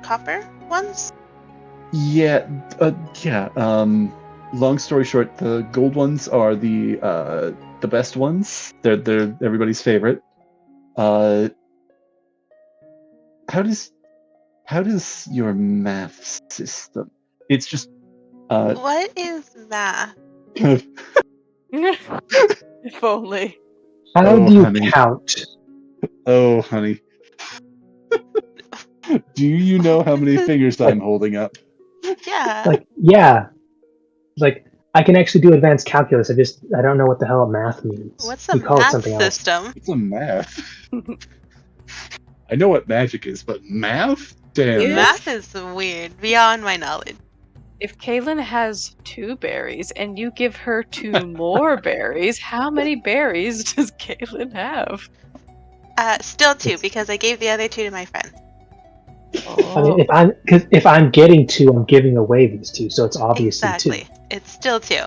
copper ones. Yeah, yeah. Long story short, the gold ones are the best ones. They're everybody's favorite. Uh, how does your math system? It's just What is math? If only. How Oh, do you honey. count? Oh, honey. Do you know how many fingers I'm holding up? Yeah. Like, yeah, like I can actually do advanced calculus. I don't know what the hell math means. What's a We call it math something else. system? It's a math. I know what magic is, but math? Damn. Yeah. Math is weird, beyond my knowledge. If Kaylin has 2 berries and you give her 2 more berries, how many berries does Kaylin have? Still 2 because I gave the other 2 to my friend. I mean, if I'm getting 2, I'm giving away these 2, so it's obviously Exactly. It's still 2.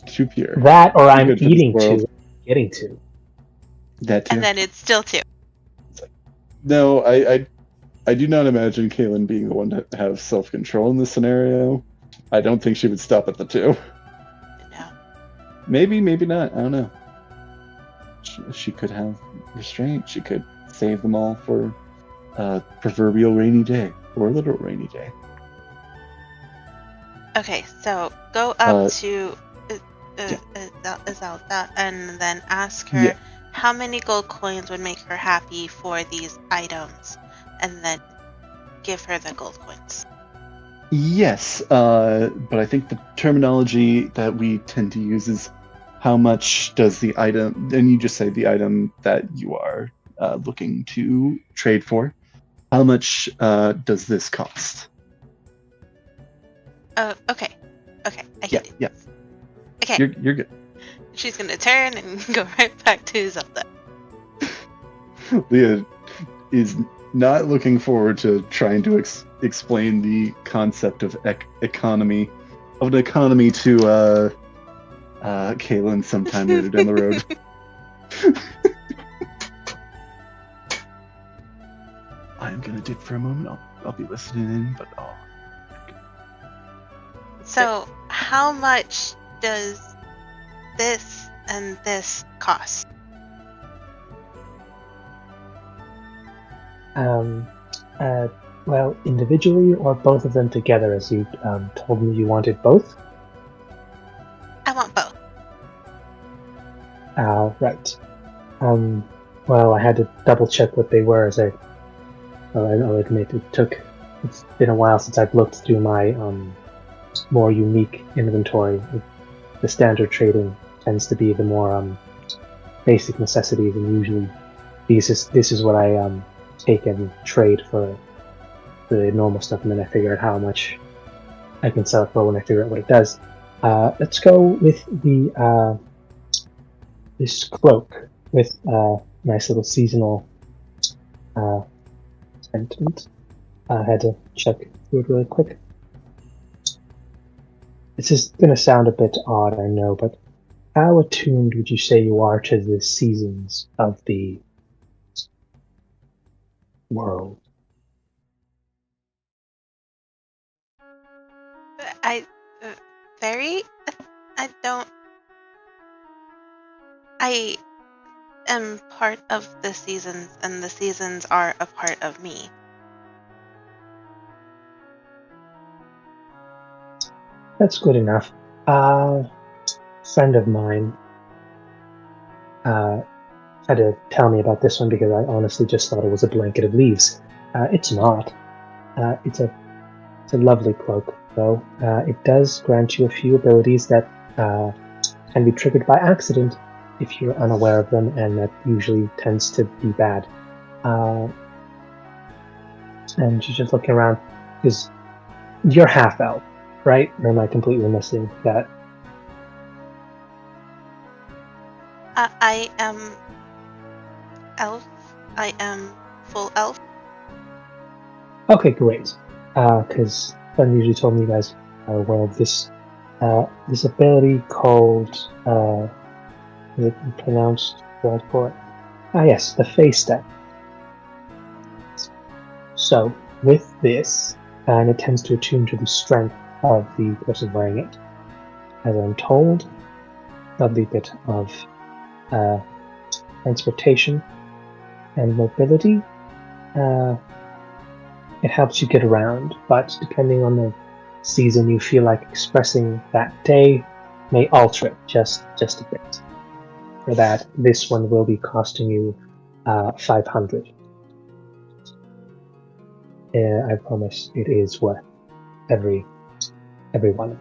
Too pure. 2. That or I'm Good for this eating world. 2, getting 2. That too. And then it's still 2. No, I do not imagine Kaylin being the one to have self-control in this scenario. I don't think she would stop at the 2. No. Maybe, maybe not. I don't know. She could have restraint. She could save them all for a proverbial rainy day or a literal rainy day. Okay, so go up to yeah. Zelda and then ask her how many gold coins would make her happy for these items, and then give her the gold coins. Yes, but I think the terminology that we tend to use is how much does the item, and you just say the item that you are looking to trade for, how much does this cost? Okay, I can do Yeah. this. Okay, You're good. she's gonna turn and go right back to Zelda. Leah is not looking forward to trying to explain the concept of economy to Kaylin sometime later down the road. I'm gonna dip for a moment. I'll be listening in, but So, how much does this and this cost? Well, individually or both of them together, as you told me you wanted both? I want both. Right. Well, I had to double check what they were as I'll admit it's been a while since I've looked through my more unique inventory. The standard trading tends to be the more basic necessities, and usually this is what I take and trade for the normal stuff, and then I figure out how much I can sell it for when I figure out what it does. Let's go with the this cloak with nice little seasonal sentiment. I had to check through it really quick. This is going to sound a bit odd, I know, but how attuned would you say you are to the seasons of the world? Very. I don't. I am part of the seasons, and the seasons are a part of me. That's good enough. Friend of mine had to tell me about this one because I honestly just thought it was a blanket of leaves. It's not. It's a lovely cloak, though. It does grant you a few abilities that can be triggered by accident if you're unaware of them, and that usually tends to be bad. And she's just looking around because you're half elf, right? Or am I completely missing that? I am elf. I am full elf. Okay, great. Because Fun usually told me you guys are aware of this this ability called is it pronounced word for it? Yes, the face step. So with this, and it tends to attune to the strength of the person wearing it. As I'm told, lovely bit of transportation and mobility. It helps you get around, but depending on the season you feel like expressing that day may alter it just a bit. For that, this one will be costing you 500. I promise it is worth every one.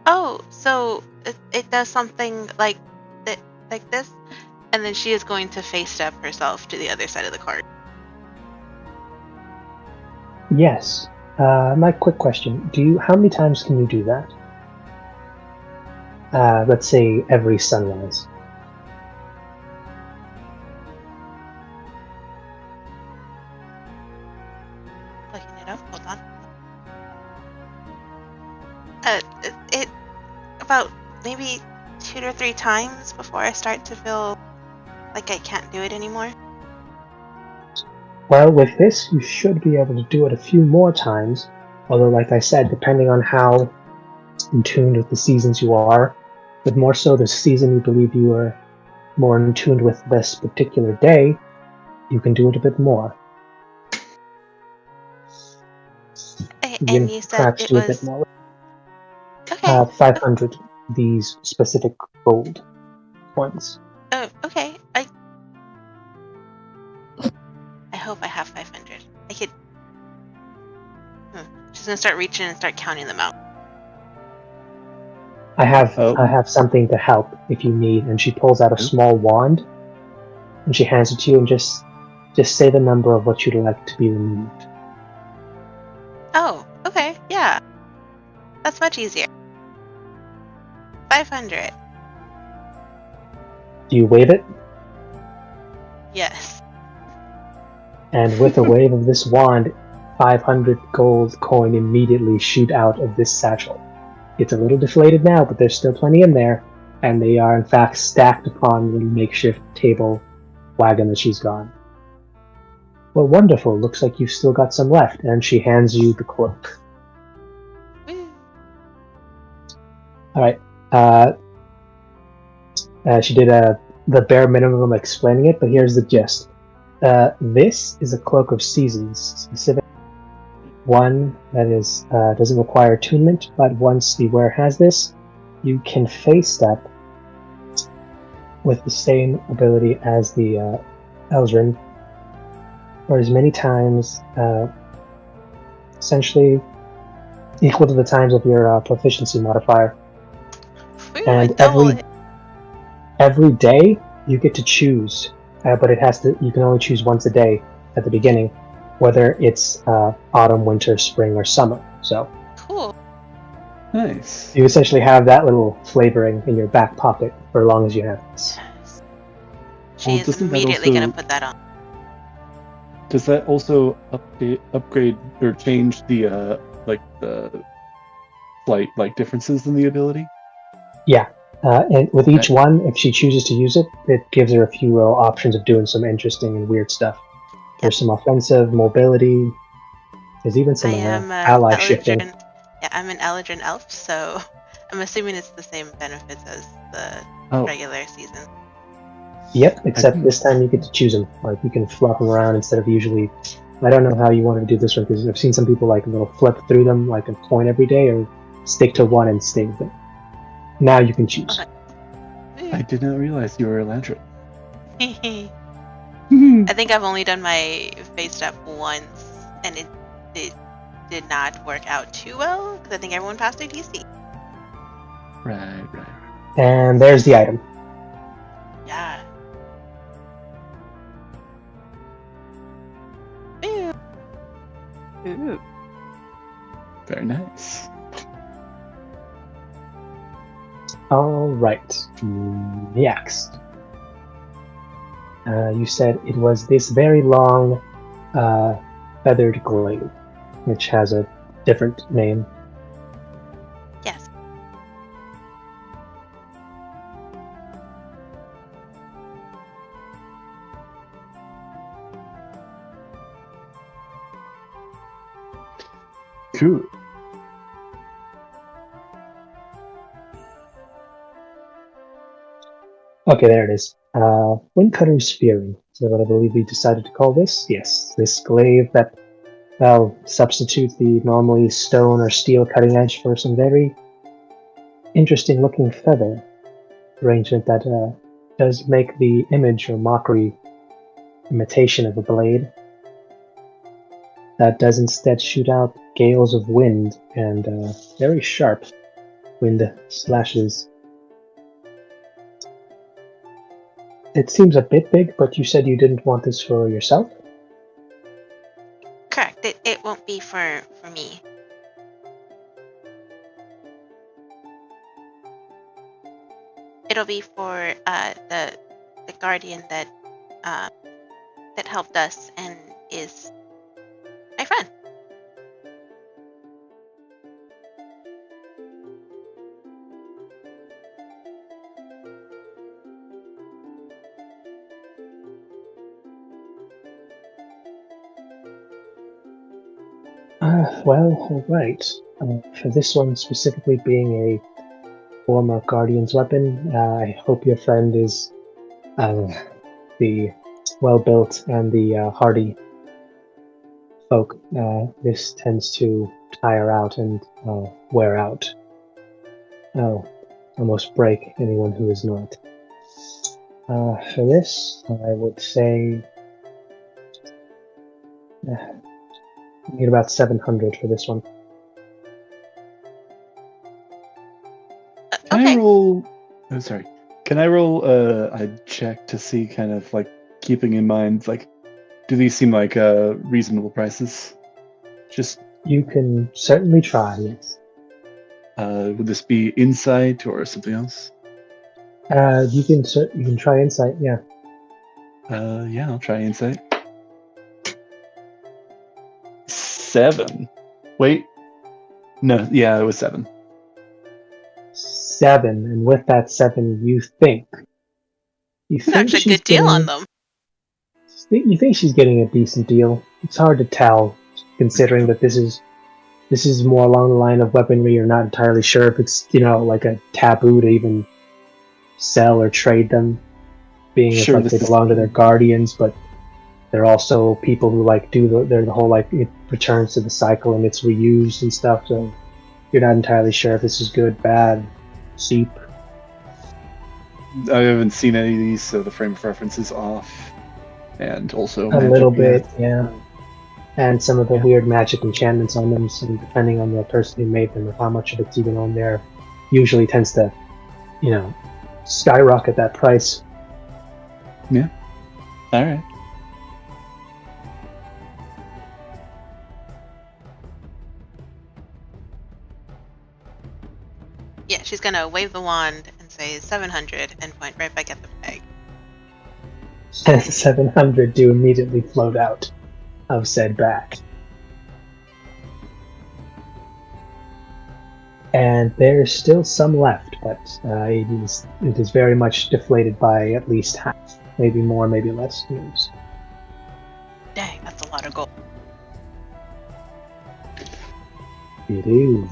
Oh, so it does something like this, and then she is going to face step herself to the other side of the card. Yes. My quick question: how many times can you do that? Let's say every sunrise. Looking it up. Hold on. It about maybe 2 to 3 times before I start to feel like I can't do it anymore. Well, with this, you should be able to do it a few more times. Although, like I said, depending on how in tune with the seasons you are, but more so the season you believe you are more in tune with this particular day, you can do it a bit more. Okay, You and can you said perhaps it do a bit was more. okay. 500 these specific gold points. Oh, okay. I hope I have 500. I could. She's gonna start reaching and start counting them out. I have something to help if you need. And she pulls out a small wand, and she hands it to you, and just say the number of what you'd like to be removed. Oh, okay, yeah. That's much easier. 500. Do you wave it? Yes. And with a wave of this wand, 500 gold coin immediately shoot out of this satchel. It's a little deflated now, but there's still plenty in there, and they are in fact stacked upon the makeshift table wagon that she's gone. Well, wonderful. Looks like you've still got some left, and she hands you the cloak. All right. She did the bare minimum explaining it, but here's the gist. This is a cloak of seasons, specific one that is doesn't require attunement, but once the wearer has this, you can face step with the same ability as the Eldrin, or as many times, essentially equal to the times of your proficiency modifier. And every day you get to choose, but you can only choose once a day at the beginning, whether it's autumn, winter, spring, or summer. So cool. Nice. You essentially have that little flavoring in your back pocket for as long as you have this. She is immediately going to put that on. Does that also upgrade or change the slight differences in the ability? Yeah. And with each one, if she chooses to use it, it gives her a few little options of doing some interesting and weird stuff. There's some offensive, mobility. There's even some ally shifting. Yeah, I'm an Eldrin elf, so I'm assuming it's the same benefits as the regular season. Yep, except this time you get to choose them. Like, you can flop them around instead of usually... I don't know how you want to do this one, because I've seen some people, like, little flip through them, like a coin every day, or stick to one and stay with it. Now you can choose. I did not realize you were a Eladrin. I think I've only done my face step once, and it did not work out too well, because I think everyone passed their DC. Right. And there's the item. Yeah. Ooh. Very nice. Alright. Next. You said it was this very long, feathered glaive, which has a different name. Yes. Cool. Okay, there it is. Windcutter's Fury. So what I believe we decided to call this? Yes, this glaive that, well, substitute the normally stone or steel cutting edge for some very interesting looking feather arrangement that does make the image or mockery imitation of a blade that does instead shoot out gales of wind and very sharp wind slashes. It seems a bit big, but you said you didn't want this for yourself? Correct. It won't be for me. It'll be for the guardian that helped us and is my friend. Well, alright. For this one specifically being a former Guardian's weapon, I hope your friend is the well-built and the hardy folk. This tends to tire out and wear out. Almost break anyone who is not. For this, I would say... I need about 700 for this one. Can Okay. I roll? Oh, sorry. Can I roll a check to see, kind of like keeping in mind, like, do these seem like reasonable prices? Just You can certainly try, yes. would this be insight or something else? You can try insight, yeah. Yeah, I'll try insight. 7. Wait. No, yeah, it was 7. 7, and with that 7, you think It's actually a good deal on them. You think she's getting a decent deal. It's hard to tell, considering that this is more along the line of weaponry. You're not entirely sure if it's, like a taboo to even sell or trade them, being Sure, like they belong to their guardians, but they're also people who they're the whole it returns to the cycle and it's reused and stuff. So you're not entirely sure if this is good, bad, cheap. I haven't seen any of these, so the frame of reference is off. And also A magic, little bit, yeah. And some of the weird magic enchantments on them, so depending on the person who made them or how much of it's even on there, usually tends to, skyrocket that price. Yeah. All right. Yeah, she's gonna wave the wand and say 700 and point right back at the bag. And 700 do immediately float out of said bag. And there's still some left, but it is very much deflated by at least half. Maybe more, maybe less. Who knows? Dang, that's a lot of gold. It is.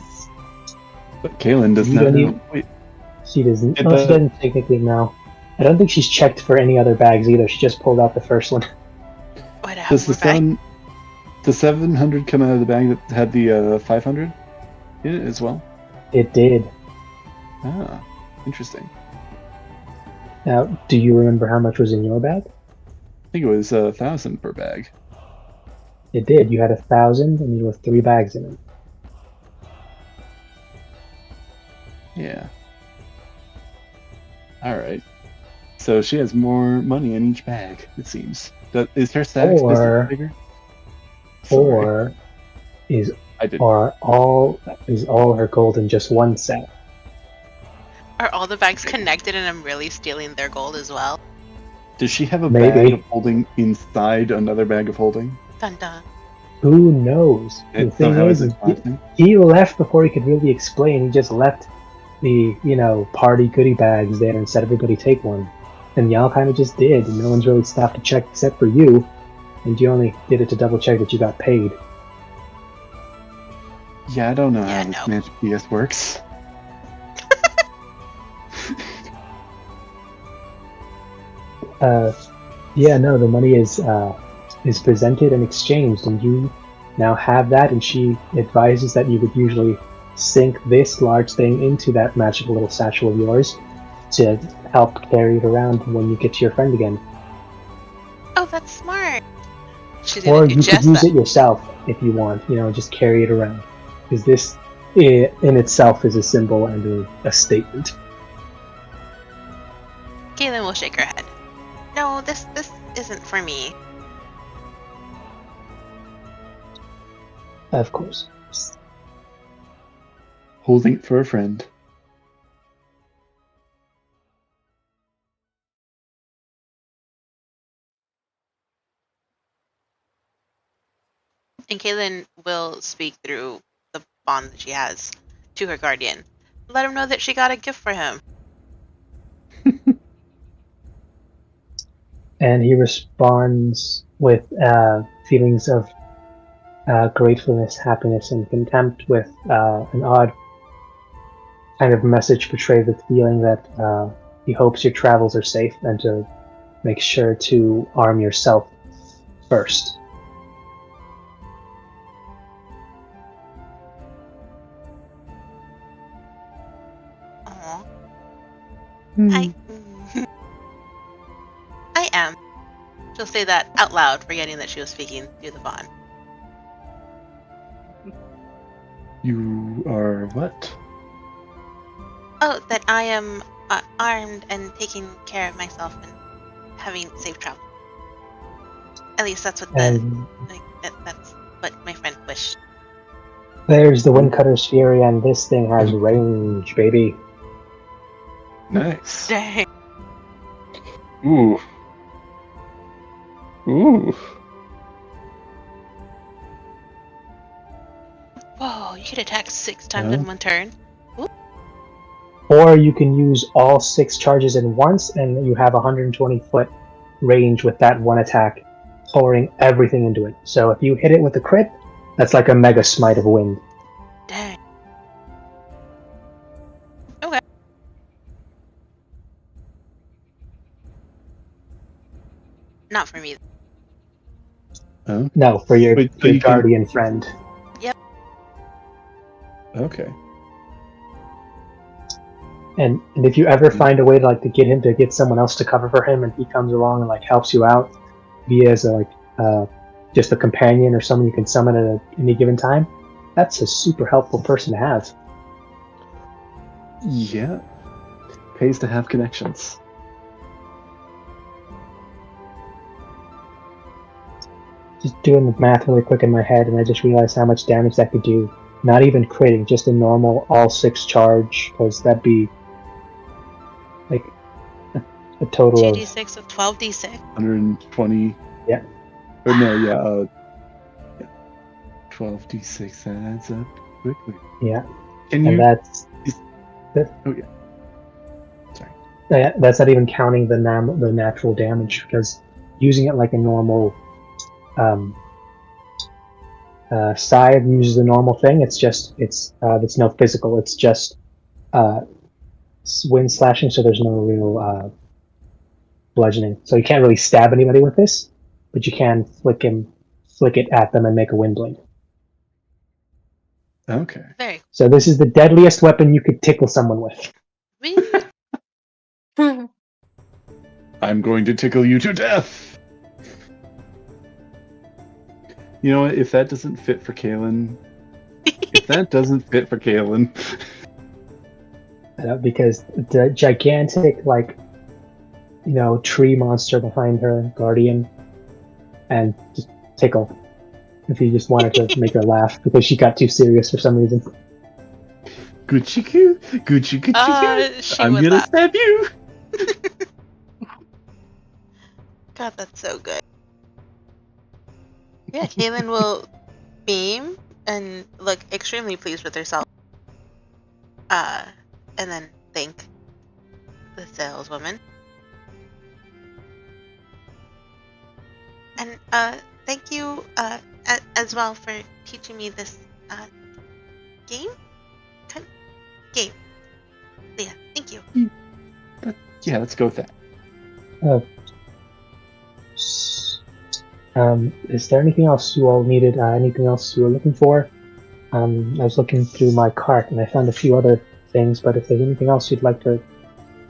But Kaylin does You not don't know. even- Wait, She doesn't. Did Oh, she the- doesn't technically know. I don't think she's checked for any other bags either. She just pulled out the first one. What Does the happened? the 700 come out of the bag that had the 500 in it as well? It did. Ah, interesting. Now, do you remember how much was in your bag? I think it was 1,000 per bag. It did. You had 1,000, and you were 3 bags in it. Yeah. All right. So she has more money in each bag, it seems. Is her stack Or- bigger? Sorry, Or is I did. all her gold in just one set? Are all the bags connected and I'm really stealing their gold as well? Does she have a Maybe. bag of holding inside another bag of holding? Dun dun. Who knows? The And thing somehow is, it's lasting? he left before he could really explain. He just left the, party goodie bags there and said everybody take one. And y'all kind of just did, and no one's really stopped to check except for you. And you only did it to double check that you got paid. Yeah, I don't know Yeah, how this no. magic BS works. The money is presented and exchanged, and you now have that. And she advises that you would usually sink this large thing into that magical little satchel of yours to help carry it around when you get to your friend again. Oh, that's smart. She's Or gonna do you could just use that. it yourself if you want. Just carry it around, because this in itself is a symbol and a statement. Kaylin will shake her head. No, this isn't for me. Of course. Holding it for a friend. And Kaylin will speak through the bond that she has to her guardian. Let him know that she got a gift for him. And he responds with feelings of gratefulness, happiness, and contempt, with an odd kind of message portrayed with feeling that he hopes your travels are safe and to make sure to arm yourself first. Aww. Hmm. I am. She'll say that out loud, forgetting that she was speaking through the bond. You are what? Oh, that I am armed and taking care of myself and having safe travel. At least that's what And that's what my friend wished. there's the Windcutter's Fury, and this thing has range, baby. Nice. Dang. Ooh. Ooh. Whoa, you could attack 6 times in one turn. Or you can use all 6 charges in once, and you have 120 foot range with that one attack, pouring everything into it. So if you hit it with a crit, that's like a mega smite of wind. Dang. Okay. Not for me. Oh, No, for your, Wait, so your you can- guardian friend. okay. And if you ever find a way to get him to get someone else to cover for him, and he comes along and helps you out, be as just a companion or someone you can summon at any given time, that's a super helpful person to have. Yeah. Pays to have connections. Just doing the math really quick in my head, and I just realized how much damage that could do. Not even critting, just a normal all 6 charge, because that'd be a total of 2d6 of 12d6. 120. Yeah. Or no, yeah. 12d6. That adds up quickly. yeah, Can and you? that's Oh yeah. Sorry. that's not even counting the natural damage, because using it like a normal scythe uses a normal thing. It's no physical. It's just wind slashing, so there's no real bludgeoning. So you can't really stab anybody with this, but you can flick it at them and make a wind blade. Okay. Very So this is the deadliest weapon you could tickle someone with. cool. I'm going to tickle you to death. You know what? If that doesn't fit for Kaylin, Because the gigantic, tree monster behind her, guardian, and just tickle. If you just wanted to make her laugh because she got too serious for some reason. Gucci-goo, She I'm would gonna laugh. stab you. God, that's so good. Yeah, Kaylin will beam and look extremely pleased with herself. And then thank the saleswoman. And thank you as well for teaching me this game. Game. Yeah, thank you. Yeah, let's go with that. Is there anything else you all needed? Anything else you were looking for? I was looking through my cart and I found a few other things, but if there's anything else you'd like to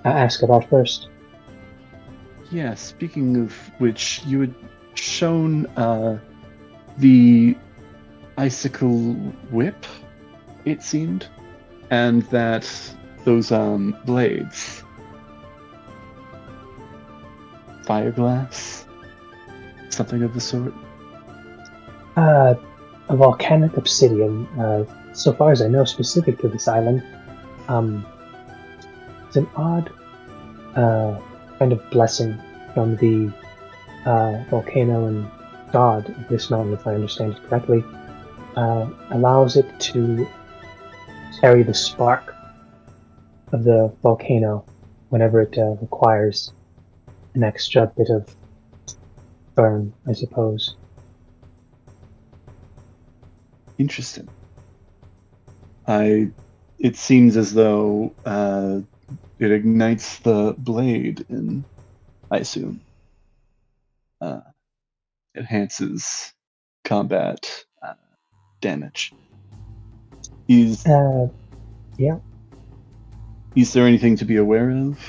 ask about first. Yeah, speaking of which, you had shown the icicle whip, it seemed, and that those blades. Fireglass? Something of the sort? A volcanic obsidian, so far as I know, specific to this island. It's an odd kind of blessing from the volcano and god of this mountain, if I understand it correctly. Allows it to carry the spark of the volcano whenever it requires an extra bit of burn, I suppose. Interesting. It seems as though it ignites the blade and I assume enhances combat damage. Yeah. Is there anything to be aware of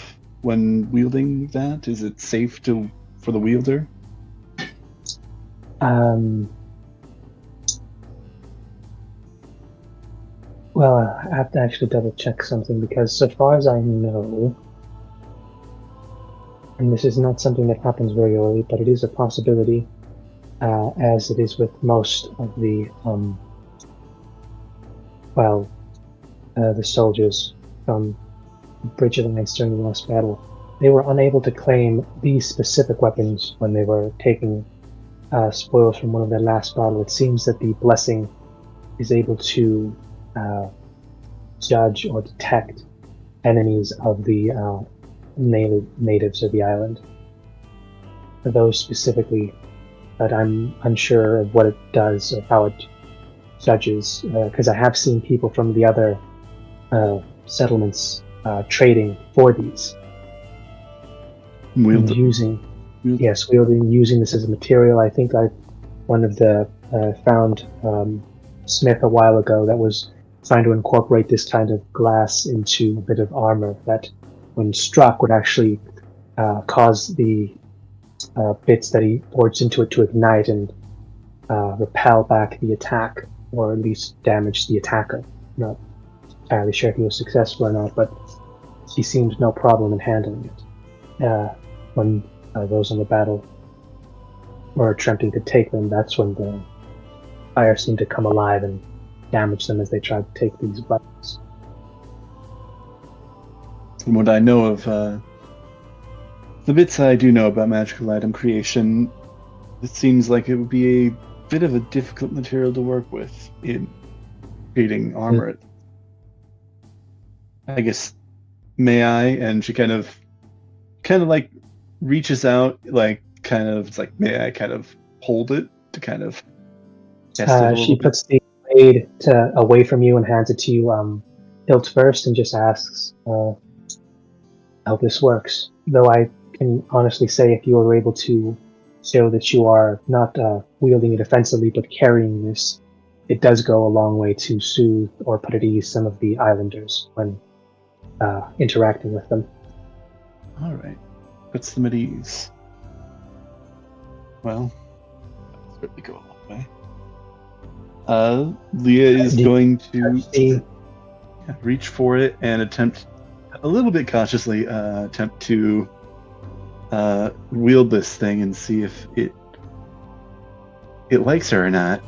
when wielding that? Is it safe for the wielder? Well, I have to actually double check something because so far as I know, and this is not something that happens regularly, but it is a possibility, as it is with most of the, the soldiers from Bridge Alliance during the last battle. They were unable to claim these specific weapons when they were taking spoils from one of their last battle. It seems that the blessing is able to judge or detect enemies of the natives of the island. For those specifically, but I'm unsure of what it does or how it judges, because I have seen people from the other settlements trading for these. And using this as a material. I think one of the found smith a while ago that was trying to incorporate this kind of glass into a bit of armor that, when struck, would actually cause the bits that he forged into it to ignite and repel back the attack, or at least damage the attacker. Not entirely sure if he was successful or not, but he seemed no problem in handling it. When those in the battle were attempting to take them, that's when the fire seemed to come alive and damage them as they tried to take these weapons. From what I know of, the bits I do know about magical item creation, it seems like it would be a bit of a difficult material to work with in creating armor. I guess, may I? And she kind of like reaches out, it's like, may I kind of hold it to kind of test it a little She bit? puts the blade away from you and hands it to you hilt first and just asks how this works. Though I can honestly say if you were able to show that you are not wielding it offensively but carrying this, it does go a long way to soothe or put at ease some of the islanders when interacting with them. All right. Puts them at ease. Well, that'll certainly go a long way. Leah is going to reach for it and attempt, a little bit cautiously, attempt to wield this thing and see if it likes her or not.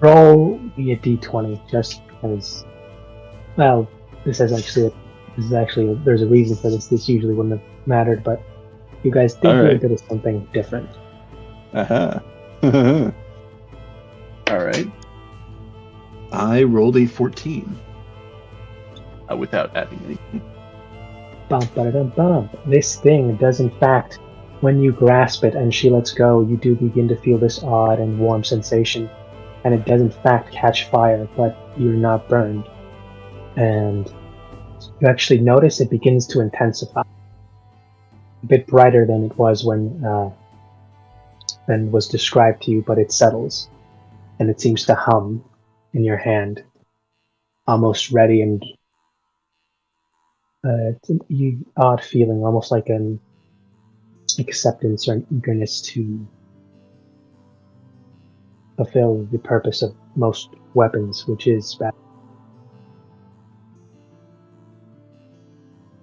Roll me a d20 just because. Well, there's actually there's a reason for this. This usually wouldn't have mattered, but you guys did do a bit of something different. Uh-huh. All right. I rolled a 14 without adding anything. Bum, ba-da-dum, bum. This thing does, in fact, when you grasp it and she lets go, you do begin to feel this odd and warm sensation, and it does, in fact, catch fire, but you're not burned. And you actually notice it begins to intensify. A bit brighter than it was when was described to you, but it settles, and it seems to hum in your hand, almost ready, and it's an odd feeling, almost like an acceptance or an eagerness to fulfill the purpose of most weapons, which is battle.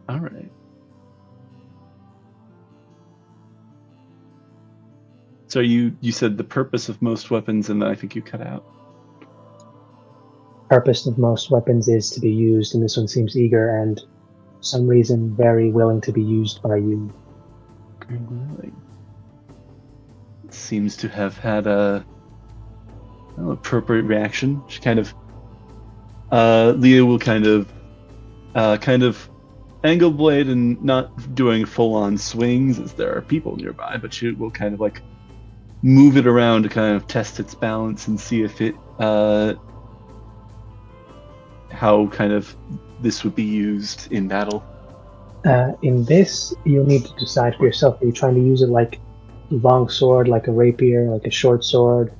All right. So you said the purpose of most weapons, and then I think you cut out. Purpose of most weapons is to be used, and this one seems eager and, for some reason, very willing to be used by you. Seems to have had a appropriate reaction. She kind of, Leah will kind of angle blade and not doing full-on swings as there are people nearby, but she will kind of like move it around to kind of test its balance and see if it, how kind of this would be used in battle. In this, you'll need to decide for yourself. Are you trying to use it like a long sword, like a rapier, like a short sword?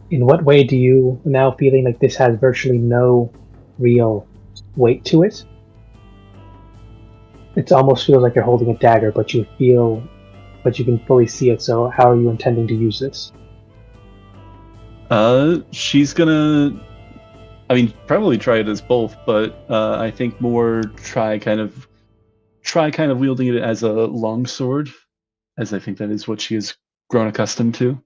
In what way do you, now feeling like this has virtually no real weight to it? It almost feels like you're holding a dagger, but you can fully see it, so how are you intending to use this? She's gonna, probably try it as both, but I think more try kind of wielding it as a long sword, as I think that is what she has grown accustomed to.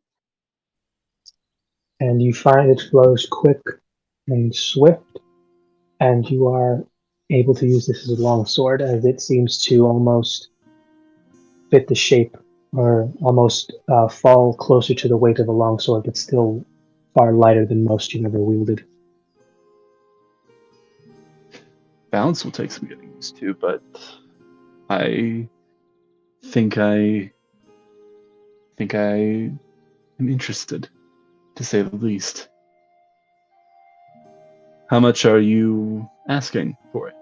And you find it flows quick and swift, and you are able to use this as a long sword, as it seems to almost fit the shape, or almost fall closer to the weight of a long sword, but still far lighter than most you've ever wielded. Balance will take some getting used to, but I think I am interested, to say the least. How much are you asking for it?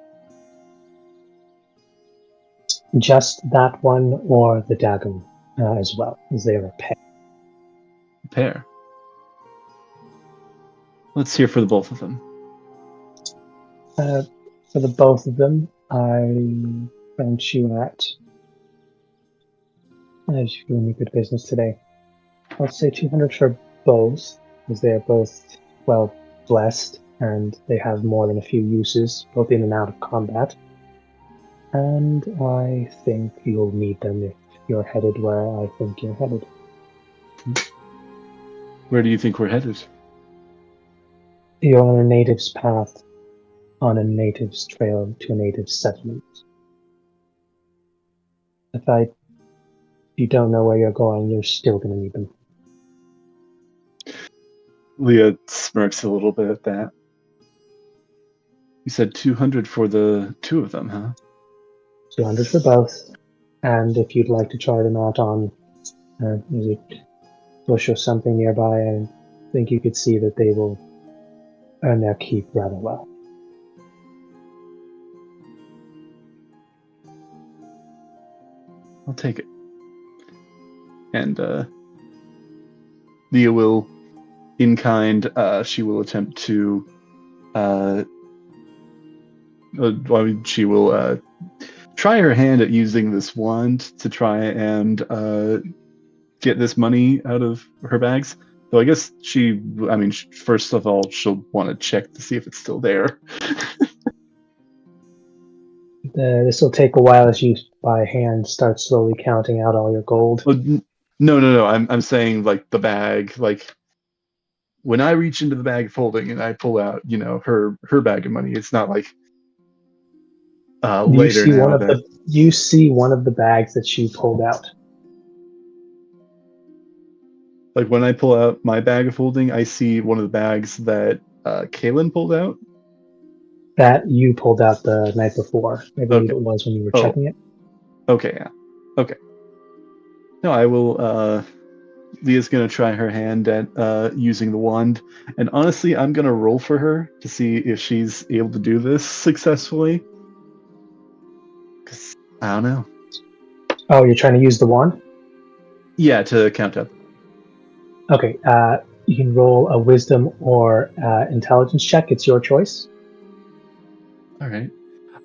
Just that one, or the dagger as well, as they are a pair. A pair. Let's hear for the both of them. For the both of them, I found you at, as you're doing good business today, I'll say 200 for both, as they are both well blessed, and they have more than a few uses, both in and out of combat. And I think you'll need them if you're headed where I think you're headed. Where do you think we're headed? You're on a native's path, on a native's trail to a native settlement. If you don't know where you're going, you're still going to need them. Leah smirks a little bit at that. You said 200 for the two of them, huh? 200 for both, and if you'd like to try them out on maybe bush or something nearby, I think you could see that they will earn their keep rather well. I'll take it. And Leah will, in kind, she will attempt to. She will try her hand at using this wand to try and get this money out of her bags. So I guess first of all, she'll want to check to see if it's still there. This will take a while as you, by hand, start slowly counting out all your gold. No. I'm saying like the bag. Like when I reach into the bag of holding and I pull out, her bag of money. It's not like later now that you see one of the bags that she pulled out. like when I pull out my bag of holding, I see one of the bags that Kaylin pulled out. That you pulled out the night before. I believe it was when you were checking it. Okay, yeah. Okay. No, I will. Leah's gonna try her hand at using the wand, and honestly, I'm gonna roll for her to see if she's able to do this successfully. Cause I don't know. Oh, you're trying to use the wand? Yeah, to count up. Okay. You can roll a wisdom or intelligence check. It's your choice. All right.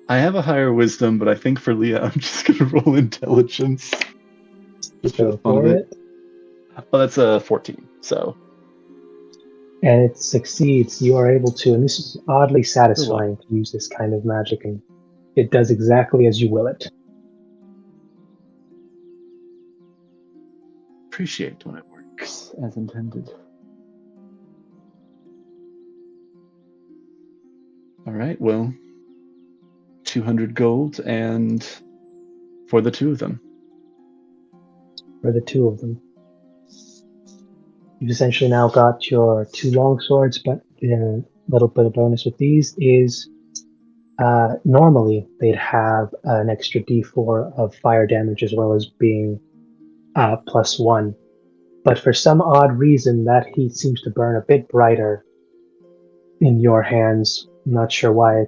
I have a higher wisdom, but I think for Leah, I'm just gonna roll intelligence. Just for the fun of it. Oh, that's a 14. So. And it succeeds. You are able to, and this is oddly satisfying to use this kind of magic, and it does exactly as you will it. Appreciate when it works as intended. All right. Well. 200 gold, and for the two of them. For the two of them. You've essentially now got your two long swords, but a little bit of bonus with these is normally they'd have an extra d4 of fire damage as well as being +1. But for some odd reason, that heat seems to burn a bit brighter in your hands. I'm not sure why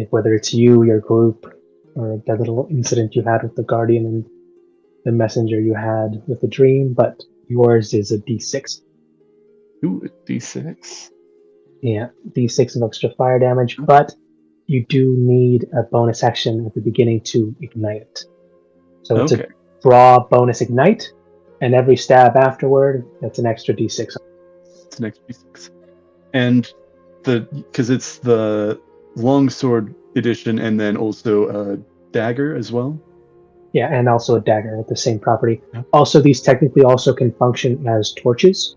whether it's you, your group, or that little incident you had with the Guardian and the messenger you had with the dream, but yours is a d6. Ooh, a d6? Yeah, d6 of extra fire damage, but you do need a bonus action at the beginning to ignite it. So it's a draw bonus ignite, and every stab afterward, that's an extra d6. It's an extra d6. And because it's the longsword edition and then also a dagger as well. Yeah, and also a dagger with the same property. Yeah. Also, these technically also can function as torches.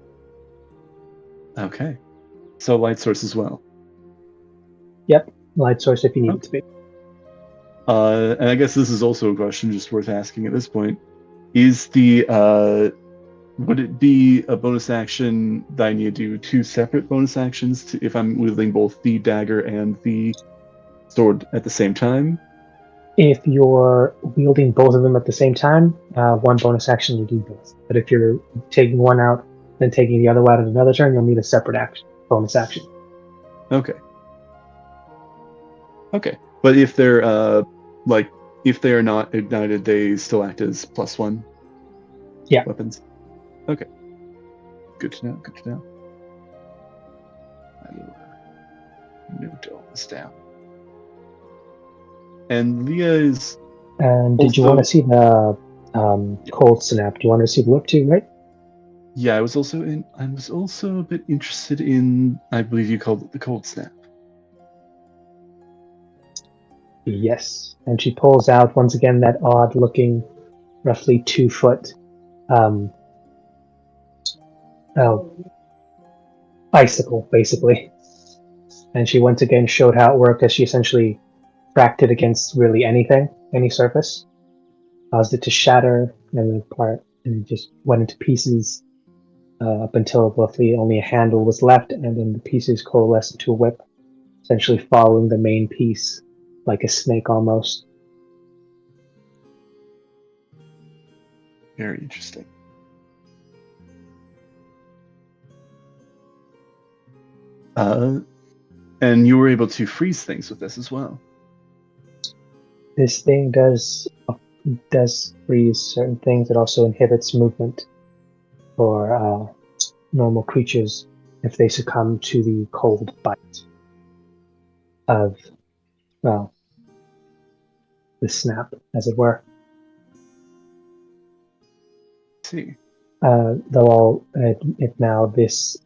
Okay. So light source as well. Yep, light source if you need it to be. And I guess this is also a question just worth asking at this point. Is the would it be a bonus action that I need to do two separate bonus actions if I'm wielding both the dagger and the sword at the same time? If you're wielding both of them at the same time, one bonus action will do both. But if you're taking one out, then taking the other out at another turn, you'll need a separate bonus action. Okay. But if they're if they are not ignited, they still act as +1 weapons. Okay. Good to know. I will note all this down. And Leah is. And did you want to see the cold snap? Do you want to see the whip too, right? Yeah, I was also a bit interested in. I believe you called it the cold snap. Yes, and she pulls out once again that odd-looking, roughly 2-foot, icicle, basically. And she once again showed how it worked as she essentially cracked it against really anything, any surface, caused it to shatter and apart, and it just went into pieces up until roughly only a handle was left, and then the pieces coalesced into a whip, essentially following the main piece like a snake almost. Very interesting. And you were able to freeze things with this as well. This thing does does freeze certain things. It also inhibits movement for normal creatures if they succumb to the cold bite of, well, the snap, as it were. Let's see. If now this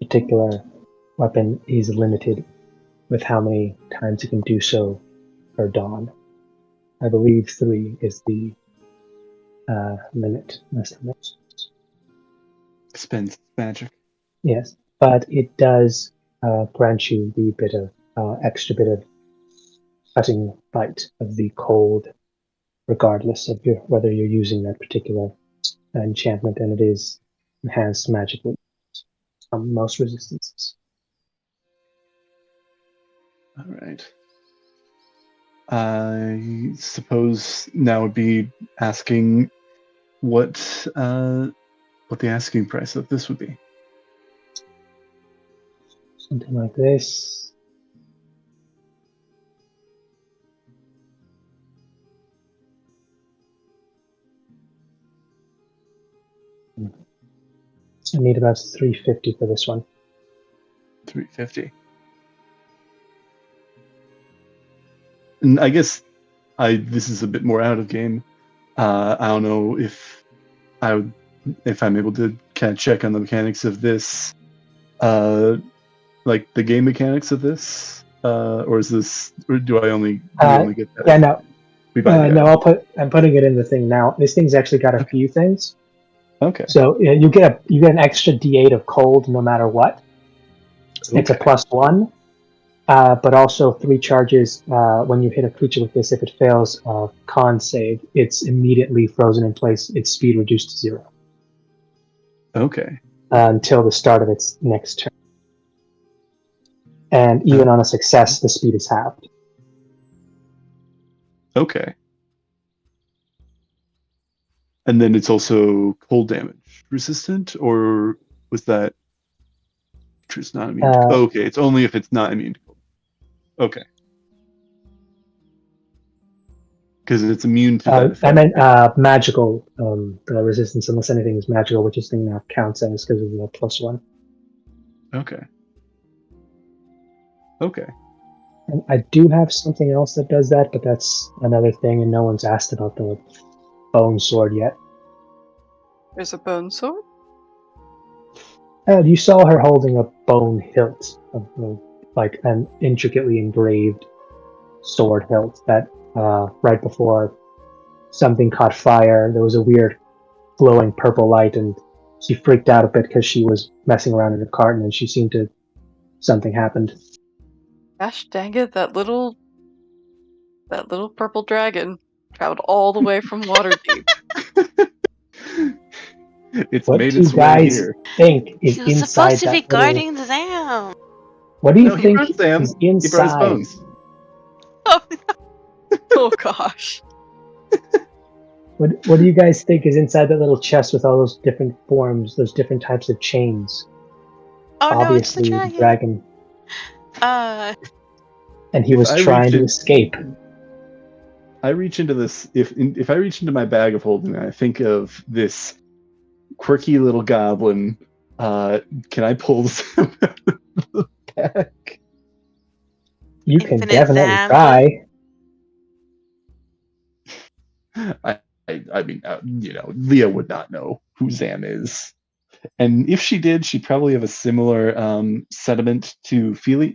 particular weapon is limited with how many times it can do so per dawn. I believe 3 is the limit. Spends magic. Yes, but it does grant you the bit of extra bit of cutting bite of the cold, regardless of whether you're using that particular enchantment, and it is enhanced magically on most resistances. All right. I suppose now would be asking what the asking price of this would be. Something like this. I need about 350 for this one. 350. And I guess this is a bit more out of game. I don't know if I'm able to kind of check on the mechanics of this, like the game mechanics of this, or do I only get that? Yeah, no. No, I'm putting it in the thing now. This thing's actually got a few things. Okay. So you get an extra D8 of cold no matter what. Okay. It's a +1, but also 3 charges when you hit a creature with this. If it fails a con save, it's immediately frozen in place. Its speed reduced to 0. Okay. Until the start of its next turn. And even on a success, the speed is halved. Okay. And then it's also cold damage resistant, or was that it's not immune? Okay, it's only if it's not immune to cold. Okay. Because it's immune to that effect. I meant magical resistance, unless anything is magical, which this thing now counts as because of the +1. Okay. Okay. And I do have something else that does that, but that's another thing, and no one's asked about the bone sword yet. There's a bone sword? You saw her holding a bone hilt, like an intricately engraved sword hilt that right before something caught fire, there was a weird glowing purple light, and she freaked out a bit because she was messing around in a carton, and something happened. Gosh dang it, that little purple dragon traveled all the way from Waterdeep. It's what made do its you guys way here. think is He was inside supposed to be that guarding Zam. What do you He think brought Sam. is He brought his inside? bones. Oh no. Oh gosh. What do you guys think is inside that little chest with all those different forms, those different types of chains? Oh Obviously, no, it's the dragon. And he was trying to escape. I reach into this. If I reach into my bag of holding, I think of this quirky little goblin. Can I pull this out of the bag? You can Infinite definitely Zam. try. I mean, Leah would not know who Zam is, and if she did, she'd probably have a similar sentiment to Celia.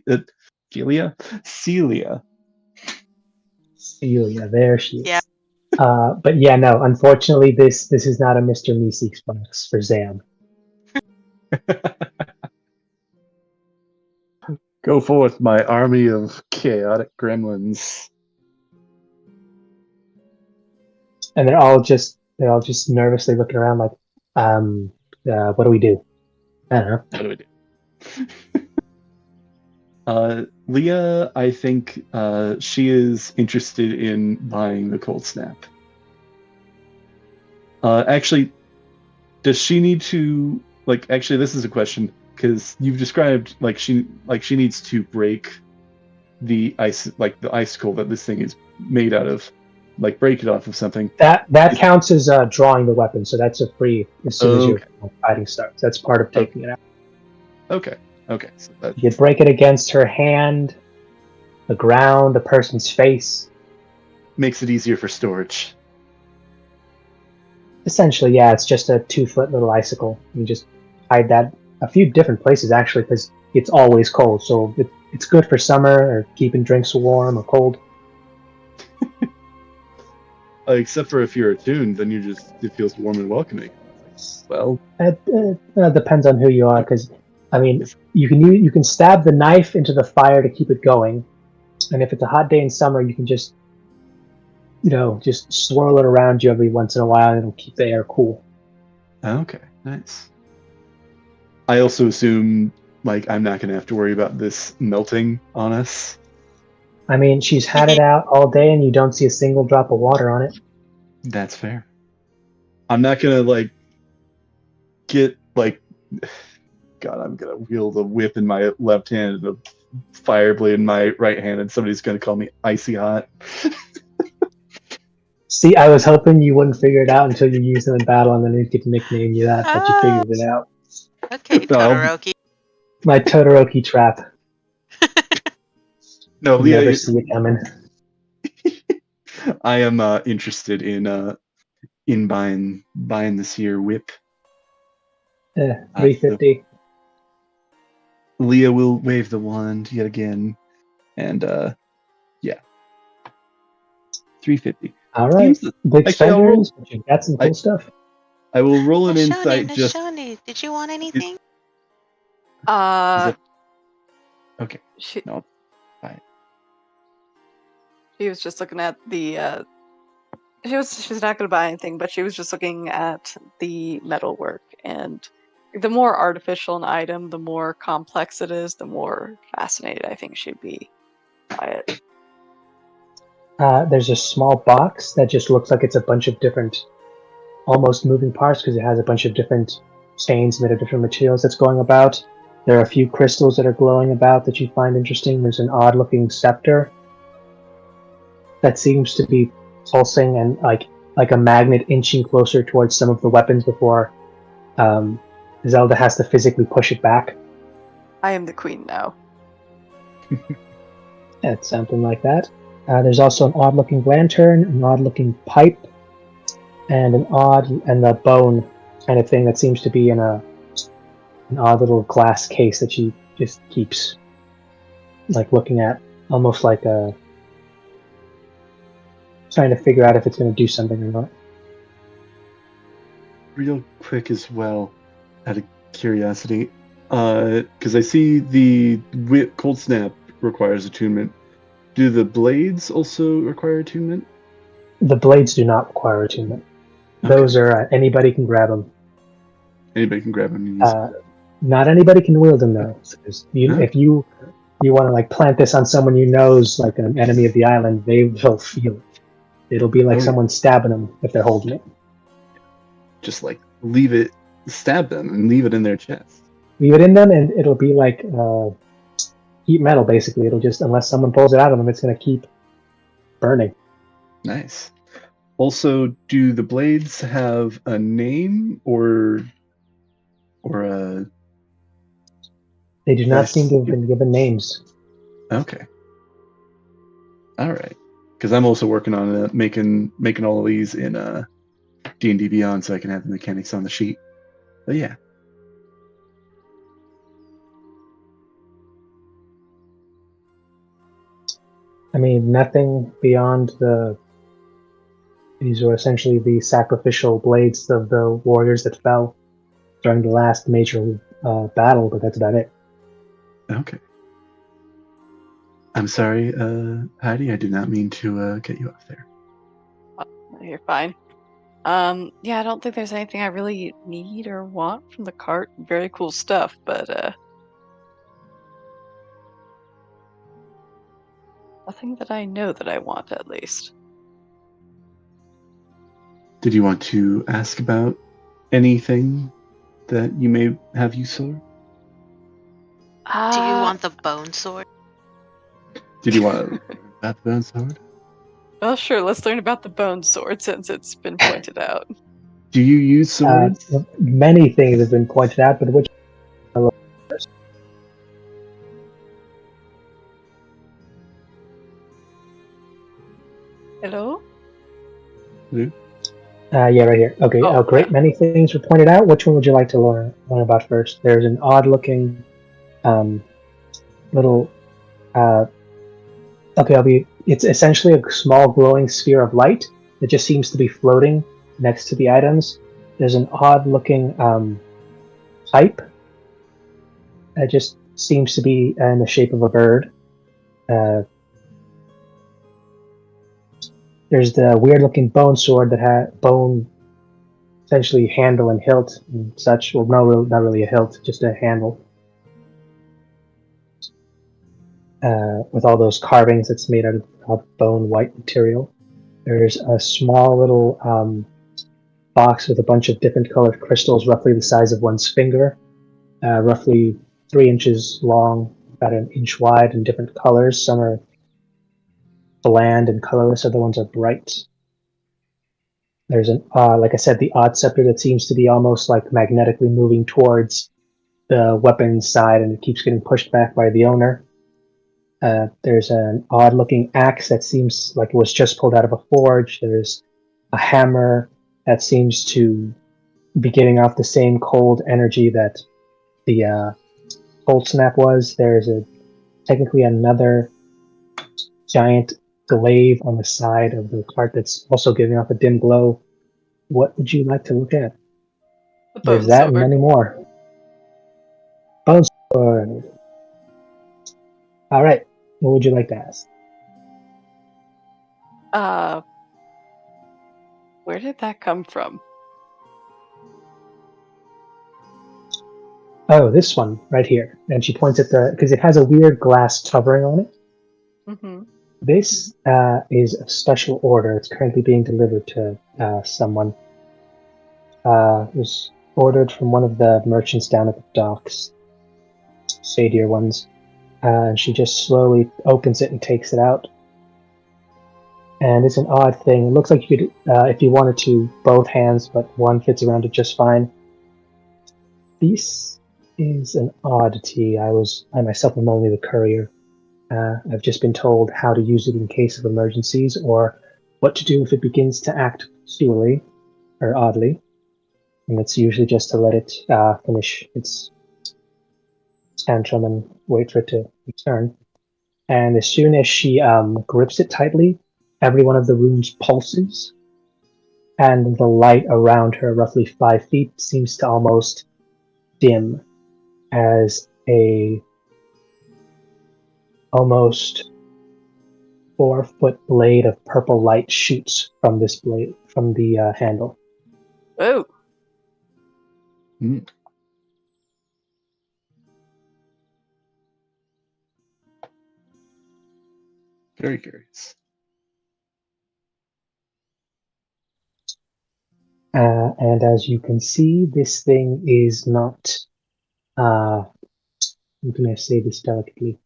Celia, there she is. Yeah. But yeah, no. Unfortunately, this is not a Mr. Meeseeks box for Zam. Go forth, my army of chaotic gremlins. And they're all just nervously looking around, like, what do we do? I don't know. What do we do? Leah, I think she is interested in buying the cold snap. Actually, does she need to Actually, this is a question because you've described she needs to break the ice, like the icicle that this thing is made out of. like break it off of something. That counts as drawing the weapon, so that's a free as soon as your Okay. fighting starts. That's part of taking it out. Okay. So that, You break it against her hand, the ground, a person's face. makes it easier for storage. Essentially, yeah, it's just a 2-foot little icicle. You just hide that a few different places actually, because it's always cold. So it's good for summer or keeping drinks warm or cold. Except for if you're attuned, then it feels warm and welcoming. Well, It depends on who you are, because I mean, you can stab the knife into the fire to keep it going, and if it's a hot day in summer, you can just swirl it around you every once in a while, and it'll keep the air cool. okay, nice. I also assume like I'm not gonna have to worry about this melting on us. I mean, she's had it out all day, and you don't see a single drop of water on it. That's fair. I'm not gonna like get like God, I'm gonna wield a whip in my left hand and a fire blade in my right hand, and somebody's gonna call me icy hot. See, I was hoping you wouldn't figure it out until you use them in battle, and then we'd get to nickname you that, but you figured it out. Okay, No, Todoroki. My Todoroki trap. No, You Leah, never see it coming. I am interested in buying this here whip. 350. Leah will wave the wand yet again, and yeah, 350. All right, Seems- big actually, I'll roll- spenders, but you got some cool stuff. I will roll an Nashoni, insight just. Nashoni, did you want anything? Okay. She, No, fine. she was just looking at the. She's not going to buy anything, but she was just looking at the metalwork, and the more artificial an item, the more complex it is, the more fascinated I think she'd be by it. There's a small box that just looks like it's a bunch of different, almost moving parts, because it has a bunch of different stains made of different materials that's going about. There are a few crystals that are glowing about that you find interesting. There's an odd-looking scepter that seems to be pulsing and like a magnet inching closer towards some of the weapons before Zelda has to physically push it back. I am the queen now. It's something like that. There's also an odd-looking lantern, an odd-looking pipe, and a bone kind of thing that seems to be in an odd little glass case that she just keeps like looking at, almost like trying to figure out if it's going to do something or not. Real quick as well, out of curiosity, because I see the cold snap requires attunement. Do the blades also require attunement? The blades do not require attunement. Okay. Those are anybody can grab them. Anybody can grab them and use them. Not anybody can wield them though. So if you want to like plant this on someone you know is like an enemy of the island, they will feel it. It'll be like someone stabbing them if they're holding it. Just like stab them and leave it in their chest. Leave it in them, and it'll be like heat metal. Basically, it'll just, unless someone pulls it out of them, it's going to keep burning. Nice. Also, do the blades have a name or a? They do not Nice. seem to have been given names. Okay. All right. Because I'm also working on making all of these in D&D Beyond, so I can have the mechanics on the sheet. But yeah. I mean, nothing beyond these were essentially the sacrificial blades of the warriors that fell during the last major battle, but that's about it. Okay. I'm sorry, Heidi. I did not mean to get you off there. You're fine. Yeah, I don't think there's anything I really need or want from the cart. Very cool stuff, but nothing that I know that I want, at least. Did you want to ask about anything that you may have use for? Do you want the bone sword? Did you want that bone sword? Well, sure. Let's learn about the bone sword since it's been pointed out. Do you use swords? Many things have been pointed out, but which Hello? yeah, right here. Okay, Oh, great. yeah. Many things were pointed out. Which one would you like to learn about first? There's an odd-looking little. It's essentially a small glowing sphere of light that just seems to be floating next to the items. There's an odd-looking pipe that just seems to be in the shape of a bird. There's the weird-looking bone sword that had bone, essentially handle and hilt and such. Well, not really a hilt, just a handle. With all those carvings that's made out of bone white material. There's a small little box with a bunch of different colored crystals, roughly the size of one's finger, roughly 3 inches long, about an inch wide, in different colors. Some are bland and colorless, other ones are bright. There's like I said, the odd scepter that seems to be almost like magnetically moving towards the weapons side, and it keeps getting pushed back by the owner. There's an odd-looking axe that seems like it was just pulled out of a forge. There's a hammer that seems to be getting off the same cold energy that the cold snap was. There's technically another giant glaive on the side of the cart that's also giving off a dim glow. What would you like to look at? The There's bone that sword. and many more. Bone sword. All right. What would you like to ask? Where did that come from? Oh, this one right here. And she points at because it has a weird glass covering on it. Mm-hmm. This is a special order. It's currently being delivered to someone. It was ordered from one of the merchants down at the docks. Sadier ones. And she just slowly opens it and takes it out. And it's an odd thing. It looks like you could, if you wanted to, both hands, but one fits around it just fine. This is an oddity. I myself am only the courier. I've just been told how to use it in case of emergencies, or what to do if it begins to act peculiarly or oddly. And it's usually just to let it finish its tantrum and wait for it to return. And as soon as she grips it tightly, every one of the runes pulses, and the light around her, roughly 5 feet, seems to almost dim as a almost 4-foot blade of purple light shoots from this blade, from the handle. Oh. Mm. Very curious. And as you can see, this thing is not, how can I say this delicately?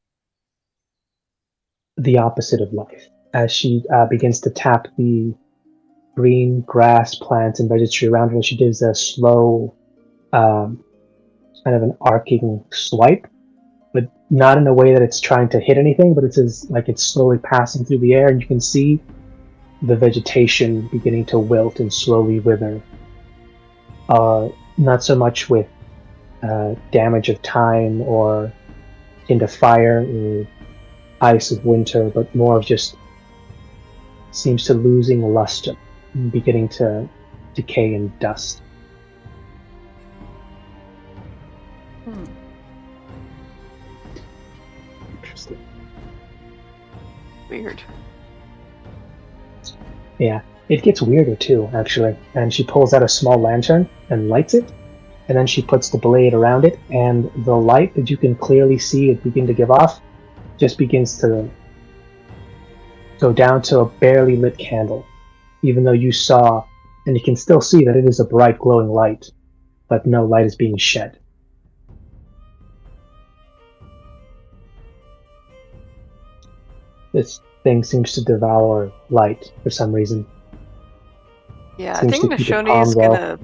The opposite of life. As she begins to tap the green grass, plants, and vegetation around her, she gives a slow, kind of an arcing swipe, but not in a way that it's trying to hit anything, but it's like it's slowly passing through the air, and you can see the vegetation beginning to wilt and slowly wither. Not so much with damage of time or into fire or ice of winter, but more of just seems to losing luster and beginning to decay and dust. Interesting. Weird. Yeah, it gets weirder too, actually. And she pulls out a small lantern and lights it, and then she puts the blade around it, and the light that you can clearly see it begin to give off just begins to go down to a barely lit candle, even though you saw, and you can still see that it is a bright glowing light, but no light is being shed. thing seems to devour light for some reason. Yeah, I Seems think to keep it Nashoni calm, is though. gonna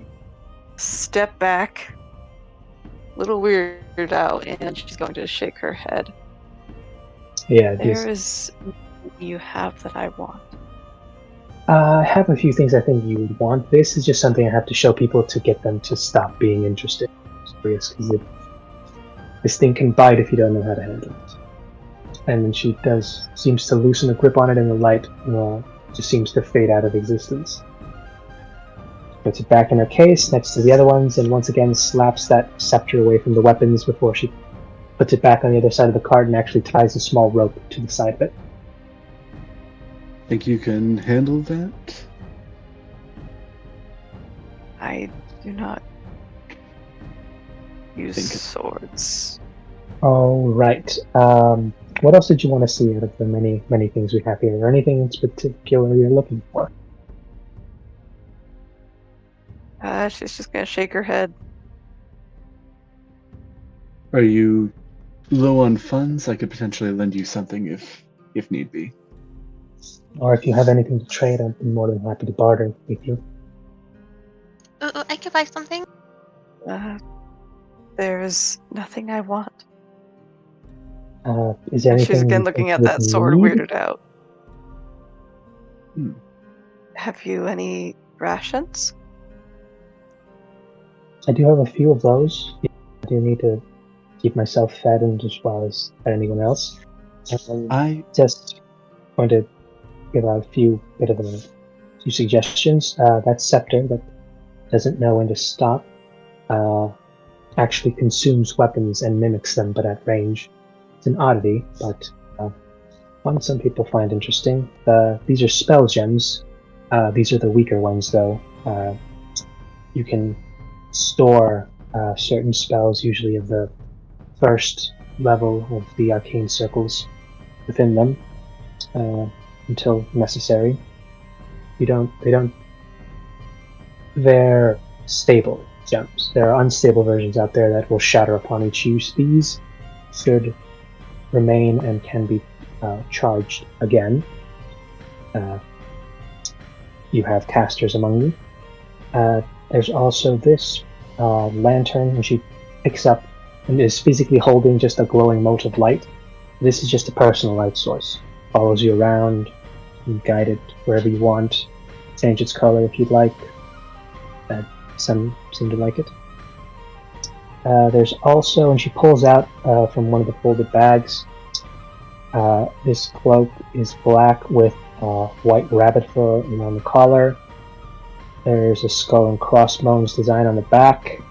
step back, a little weirded out, and she's going to shake her head. Yeah, There is nothing you have that I want. I have a few things I think you would want. This is just something I have to show people to get them to stop being interested. Because this thing can bite if you don't know how to handle it. And then she seems to loosen the grip on it, and the light just seems to fade out of existence. Puts it back in her case next to the other ones, and once again slaps that scepter away from the weapons before she puts it back on the other side of the cart and actually ties a small rope to the side of it. Think you can handle that? I do not use Think- swords. All right. What else did you want to see out of the many things we have here? Is there anything in particular you're looking for? She's just gonna shake her head. Are you low on funds? I could potentially lend you something if need be. Or if you have anything to trade, I'd be more than happy to barter with you. Ooh, I could buy something. There's nothing I want. Is there And anything she's again you looking think at you that would sword, need? weirded out. Hmm. Have you any rations? I do have a few of those. I do need to keep myself fed and as well as anyone else. I Just going to give out a few suggestions. That scepter that doesn't know when to stop actually consumes weapons and mimics them, but at range. It's an oddity, but one some people find interesting. These are spell gems. These are the weaker ones, though. You can store certain spells, usually of the first level of the arcane circles, within them until necessary. They're stable gems. There are unstable versions out there that will shatter upon each use. These should remain and can be charged again. You have casters among you. There's also this lantern, and she picks up and is physically holding just a glowing mote of light. This is just a personal light source. Follows you around, you guide it wherever you want. Change its color if you'd like. Some seem to like it. There's also, and she pulls out from one of the folded bags, this cloak is black with white rabbit fur around the collar. There's a skull and crossbones design on the back,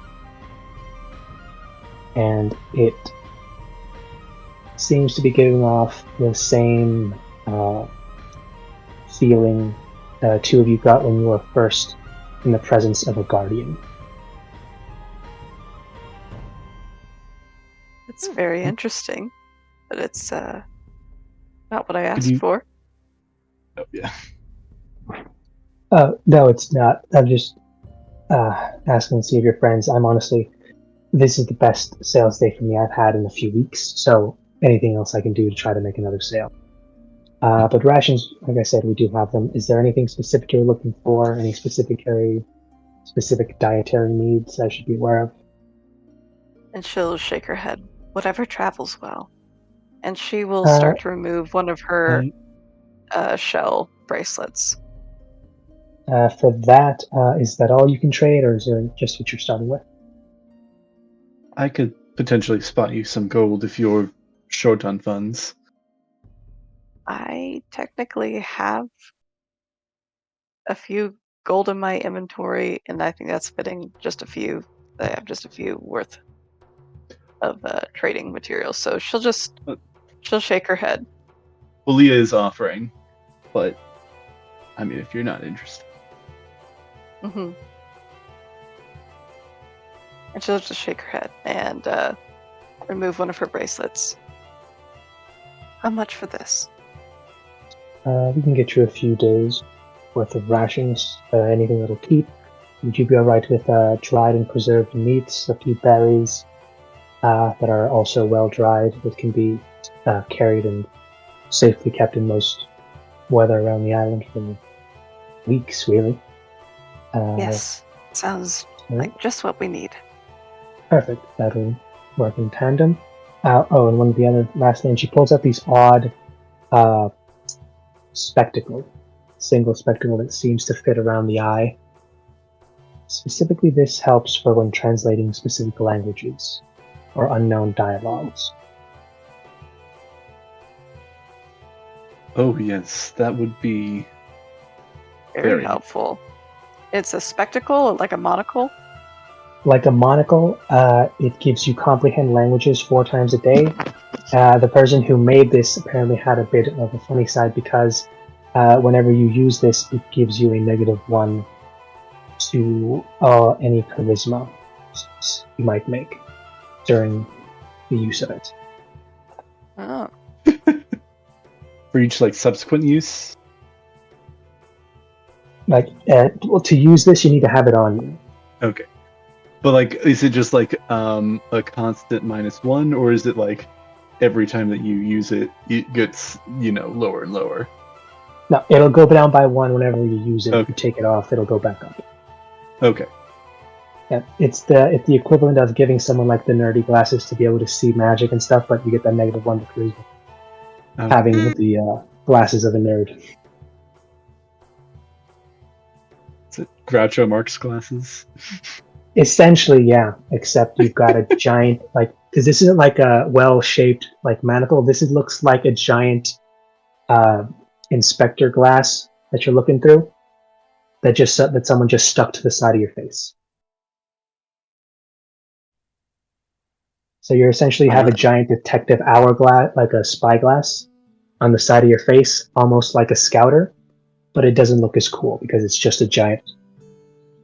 and it seems to be giving off the same feeling two of you got when you were first in the presence of a guardian. It's very interesting, but it's not what I asked you- for. oh, yeah. No, it's not. I'm just asking to see if you're friends. I'm honestly, this is the best sales day for me I've had in a few weeks, so anything else I can do to try to make another sale. But rations, like I said, we do have them. Is there anything specific you're looking for? Any specific dietary needs I should be aware of? And she'll shake her head. Whatever travels well. And she will start to remove one of her shell bracelets. For that, is that all you can trade, or is there just what you're starting with? I could potentially spot you some gold if you're short on funds. I technically have a few gold in my inventory, and I think that's fitting. Just a few. I have just a few worth of trading materials. So she'll shake her head. Well, Leah is offering, but I mean, if you're not interested. Mm-hmm. And she'll just shake her head and remove one of her bracelets. How much for this? We can get you a few days worth of rations, anything that'll keep. Would you be alright with dried and preserved meats, a few berries that are also well dried, that can be carried and safely kept in most weather around the island for weeks, really. Yes, sounds so- like just what we need. Perfect. That'll work in tandem. And one of the other last things, she pulls out these odd single spectacle that seems to fit around the eye. Specifically, this helps for when translating specific languages or unknown dialogues. Oh yes, that would be Very Very. helpful. It's a spectacle, like a monocle. Like a monocle, it gives you comprehend languages 4 times a day. The person who made this apparently had a bit of a funny side because whenever you use this, it gives you a -1 to any charisma you might make during the use of it. Oh, for each like subsequent use. Like, well, to use this, you need to have it on you. Okay, but like, is it just like a constant -1, or is it like every time that you use it, it gets lower and lower? No, it'll go down by 1 whenever you use it. If Okay. you take it off, it'll go back up. Okay. Yeah, it's the equivalent of giving someone like the nerdy glasses to be able to see magic and stuff, but you get that -1 to charisma. Okay. Having the glasses of a nerd. Is it Groucho Marx glasses? Essentially, yeah. Except you've got a giant, like, because this isn't like a well-shaped like manacle. Looks like a giant inspector glass that you're looking through. That someone just stuck to the side of your face. So you essentially have a giant detective hourglass, like a spyglass, on the side of your face, almost like a scouter, but it doesn't look as cool because it's just a giant,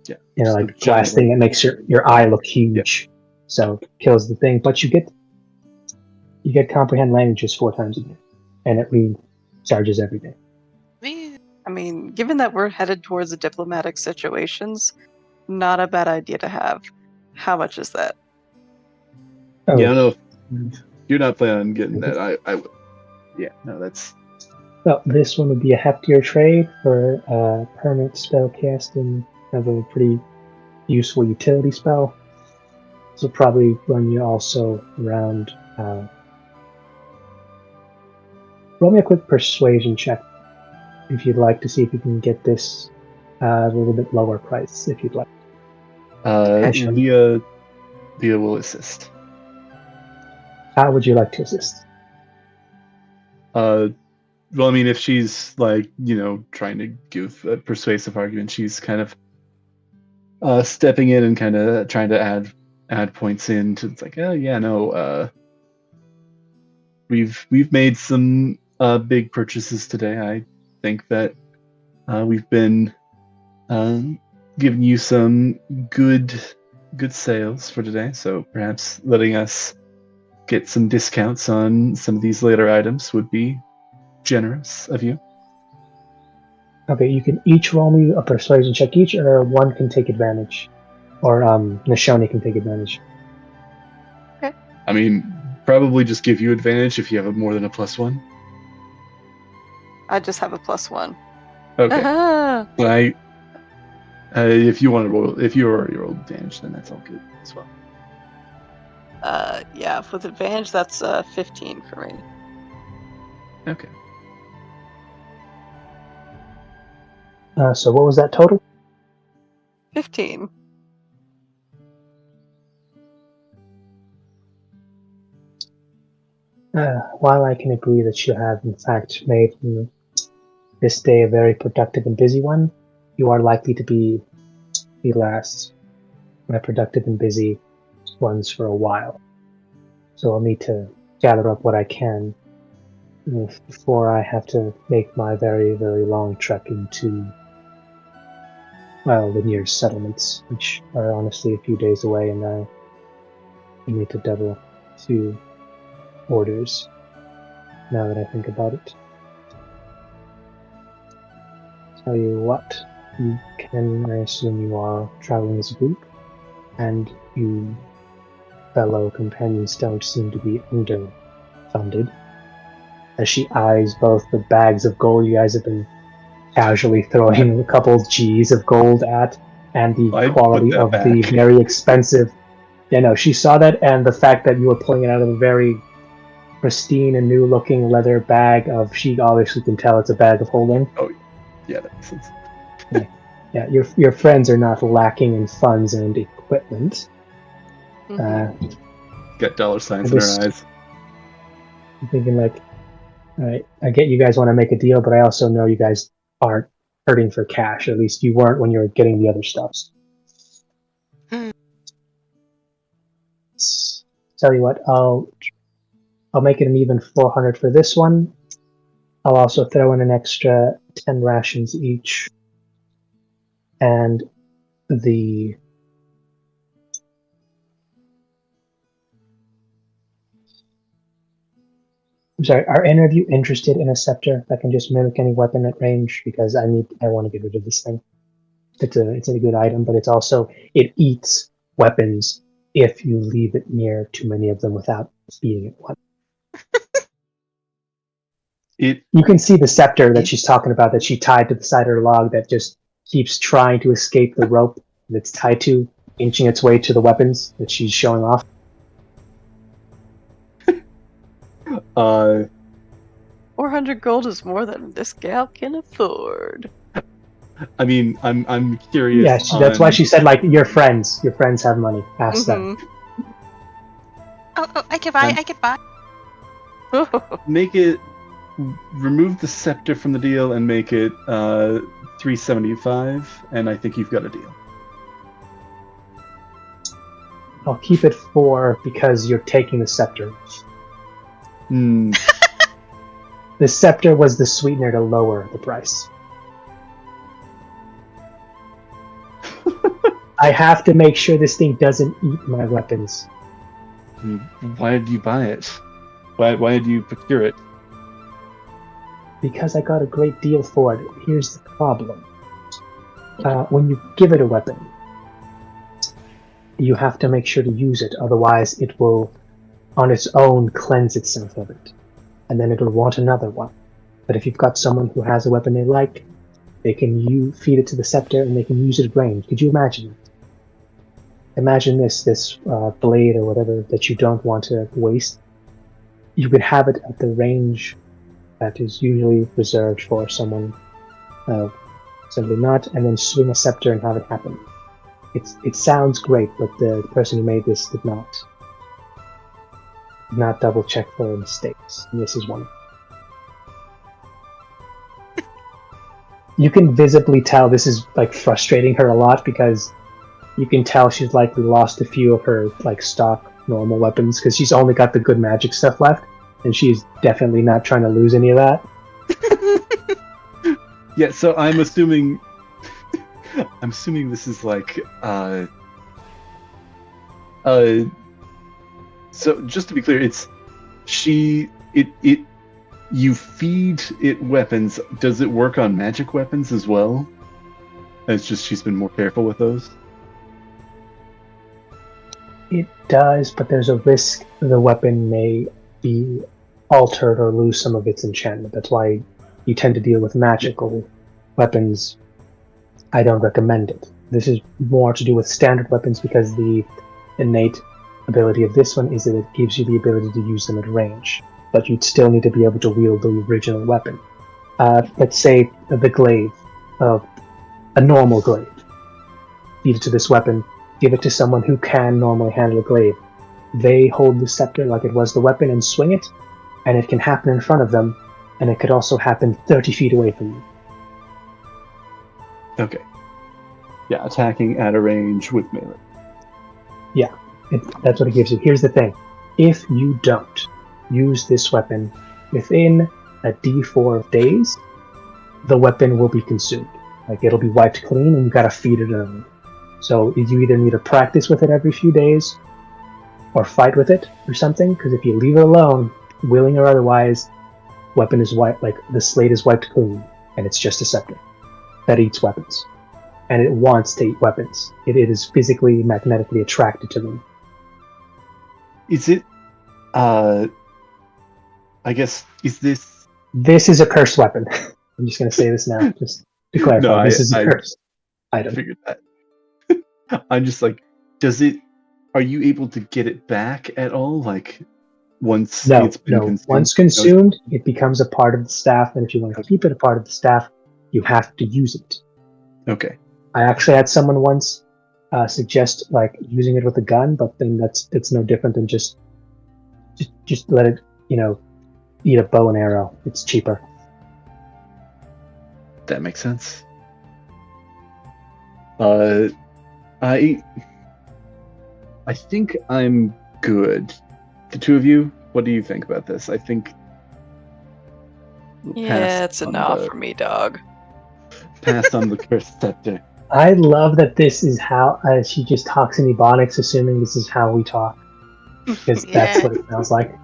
Yeah. like glass thing that makes your eye look huge. So kills the thing, but you get comprehend languages 4 times a day, and it recharges every day. I mean, given that we're headed towards the diplomatic situations, not a bad idea to have. How much is that? Oh, Yeah, I don't know if you're not planning on getting that. I would. Yeah, no, that's well, this one would be a heftier trade for permanent spell casting of a pretty useful utility spell. This will probably run you also around. Roll me a quick persuasion check if you'd like to see if you can get this a little bit lower price. If you'd like. Leah will assist. How would you like to assist? Well, I mean, if she's like, trying to give a persuasive argument, she's kind of stepping in and kind of trying to add points in to, it's like, oh yeah, no, we've made some big purchases today. I think that we've been giving you some good sales for today, so perhaps letting us get some discounts on some of these later items would be generous of you. Okay, you can each roll me a persuasion check each, or one can take advantage, or Nishoni can take advantage. I mean, probably just give you advantage if you have more than a +1. I just have a +1. Okay. Ah, But if you want to roll, if you already rolled advantage, then that's all good as well. yeah, with advantage, that's 15 for me. Okay. So what was that total? 15. While I can agree that you have, in fact, made this day a very productive and busy one, you are likely to be the last productive and busy ones for a while. So I'll need to gather up what I can before I have to make my very, very long trek into, well, the nearest settlements, which are honestly a few days away, and I need to double 2 orders now that I think about it. Tell you what, I assume you are traveling as a group, and you fellow companions don't seem to be underfunded. as she eyes both the bags of gold you guys have been casually throwing a couple of G's of gold at, and the I'd quality put that of the back. very expensive. Yeah, no, she saw that, and the fact that you were pulling it out of a very pristine and new-looking leather bag of. She obviously can tell it's a bag of holding. Yeah, that makes sense. Yeah, your friends are not lacking in funds and equipment. Mhm. Got dollar signs I in her just- eyes. I'm thinking like, all right, I get you guys want to make a deal, but I also know you guys aren't hurting for cash. At least you weren't when you were getting the other stuff. Hmm. Tell you what, I'll make it an even 400 for this one. I'll also throw in an extra 10 rations each, and the. I'm sorry. Are any of you interested in a scepter that can just mimic any weapon at range? Because I want to get rid of this thing. It's a good item, but it eats weapons if you leave it near too many of them without feeding it one. You can see the scepter that she's talking about that she tied to the side of her log that just keeps trying to escape the rope that it's tied to, inching its way to the weapons that she's showing off. 400 gold is more than this gal can afford. I mean, I'm curious. Yeah, that's why she said, like, your friends have money. Ask them. Oh, I could buy. And- I could buy. Make it. Remove the scepter from the deal and make it 375, and I think you've got a deal. I'll keep it 4 because you're taking the scepter. Hmm. The scepter was the sweetener to lower the price. I have to make sure this thing doesn't eat my weapons. Why did you buy it? Why did you procure it? Because I got a great deal for it. Here's the problem. When you give it a weapon, you have to make sure to use it, otherwise it will, on its own, cleanse itself of it. And then it'll want another one. But if you've got someone who has a weapon they like, they can feed it to the scepter and they can use it at range. Could you imagine it? Imagine this blade or whatever that you don't want to waste. You can have it at the range that is usually reserved for someone simply not, and then swing a scepter and have it happen. It sounds great, but the person who made this did not double check for mistakes, and this is one. You can visibly tell this is like frustrating her a lot because you can tell she's likely lost a few of her like stock normal weapons because she's only got the good magic stuff left, and she's definitely not trying to lose any of that. Yeah, so I'm assuming this is like so just to be clear, you feed it weapons. Does it work on magic weapons as well? It's just she's been more careful with those. It does, but there's a risk the weapon may be altered or lose some of its enchantment. That's why you tend to deal with magical weapons. I don't recommend it. This is more to do with standard weapons because the innate ability of this one is that it gives you the ability to use them at range, but you'd still need to be able to wield the original weapon. Let's say the glaive, a normal glaive. Feed it to this weapon, give it to someone who can normally handle a glaive. They hold the scepter like it was the weapon and swing it, and it can happen in front of them, and it could also happen 30 feet away from you. Okay. Yeah, attacking at a range with melee. That's what it gives you. Here's the thing. If you don't use this weapon within a D4 of days, the weapon will be consumed. Like, it'll be wiped clean, and you gotta feed it around. So you either need to practice with it every few days, or fight with it, or something, because if you leave it alone, willing or otherwise, weapon is wiped, like, the slate is wiped clean, and it's just a scepter that eats weapons. And it wants to eat weapons. It is physically, magnetically attracted to them. Is it? I I guess is this? This is a cursed weapon. I'm just going to say this now, just to clarify. No, this is a I cursed item. figured that. I'm just like, does it? Are you able to get it back at all? Like, once No, it's been consumed? Once consumed, it becomes a part of the staff, and if you want to keep it a part of the staff, you have to use it. Okay. I actually had someone once suggest like using it with a gun, but then it's no different than just let it, eat a bow and arrow. It's cheaper. That makes sense. I think I'm good. The two of you, what do you think about this? I think. we'll Yeah, pass it's on enough for me, dog. Pass on the cursed scepter. I love that this is how she just talks in Ebonics, assuming this is how we talk, because that's Yeah. what it sounds like.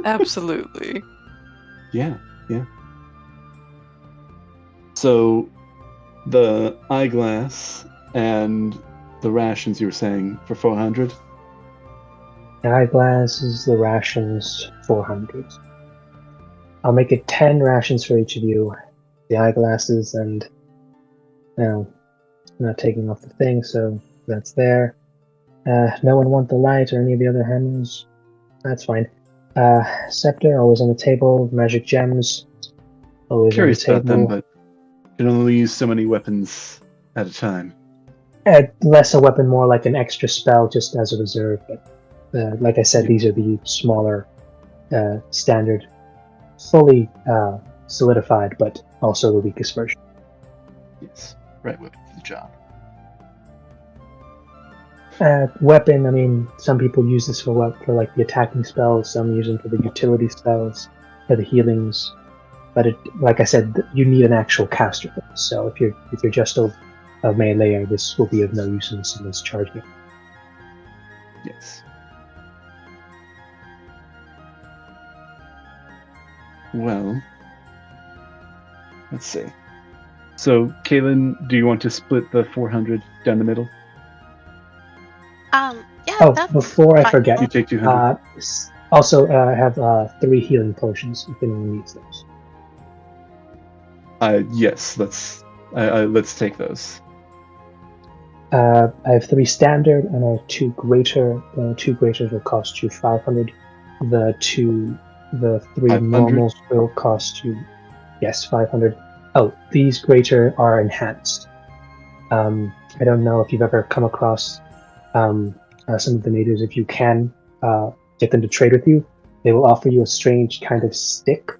Absolutely. Yeah. So, the eyeglass and the rations you were saying for 400. The eyeglasses, the rations, 400. I'll make it 10 rations for each of you. The eyeglasses, and I'm not taking off the thing, so that's there. No one want the light or any of the other hammers. That's fine. Scepter, always on the table. Magic gems, always Curious on the about them, table. but you can only use so many weapons at a time. Less a weapon, more like an extra spell, just as a reserve. But like I said, these are the smaller, standard, fully solidified, but also the weakest version. Yes, right weapon for the job. Weapon, I mean, some people use this for like the attacking spells, some use them for the utility spells, for the healings. But like I said, you need an actual caster for this. So if you're just a meleeer, this will be of no use unless someone's charging it. Yes. Well, let's see. So, Kaylin, do you want to split the 400 down the middle? Yeah. Oh, that's before I fine. forget, You take 200. also I have 3 healing potions if anyone needs those. Yes, let's take those. I have 3 standard and I have 2 greater. 2 greaters will cost you 500. The 3 500? normals will cost you, yes, 500. Oh, these greater are enhanced. I don't know if you've ever come across some of the natives. If you can get them to trade with you, they will offer you a strange kind of stick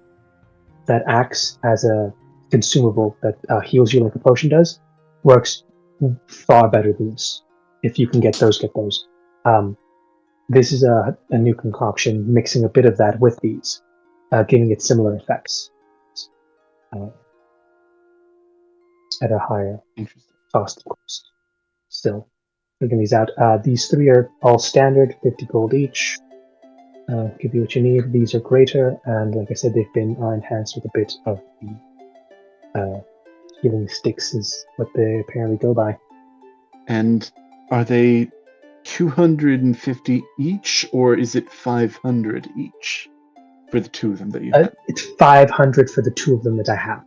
that acts as a consumable that heals you like a potion does. Works far better than this. If you can get those, get those. This is a new concoction, mixing a bit of that with these, giving it similar effects at a higher cost, of course. Still, figuring these out. These 3 are all standard, 50 gold each. Give you what you need. These are greater, and like I said, they've been enhanced with a bit of the healing sticks, is what they apparently go by. And are they 250 each, or is it 500 each for the 2 of them that you have? It's 500 for the 2 of them that I have.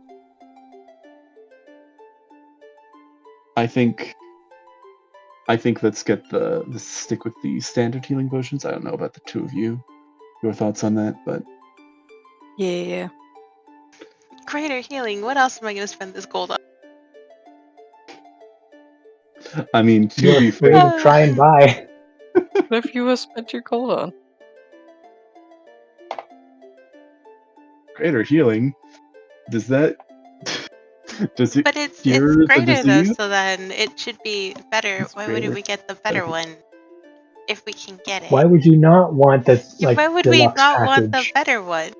I think let's get the stick with the standard healing potions. I don't know about the 2 of you. Your thoughts on that, but Yeah. Greater healing. What else am I going to spend this gold on? I mean, to You're be free fair, to try and buy. What if you spent your gold on? greater healing. Does it? But it's cure the greater though, disease? so then it should be better. It's Why greater. wouldn't we get the better Okay. one if we can get it? Why would you not want the Why would we deluxe not package? want the better one?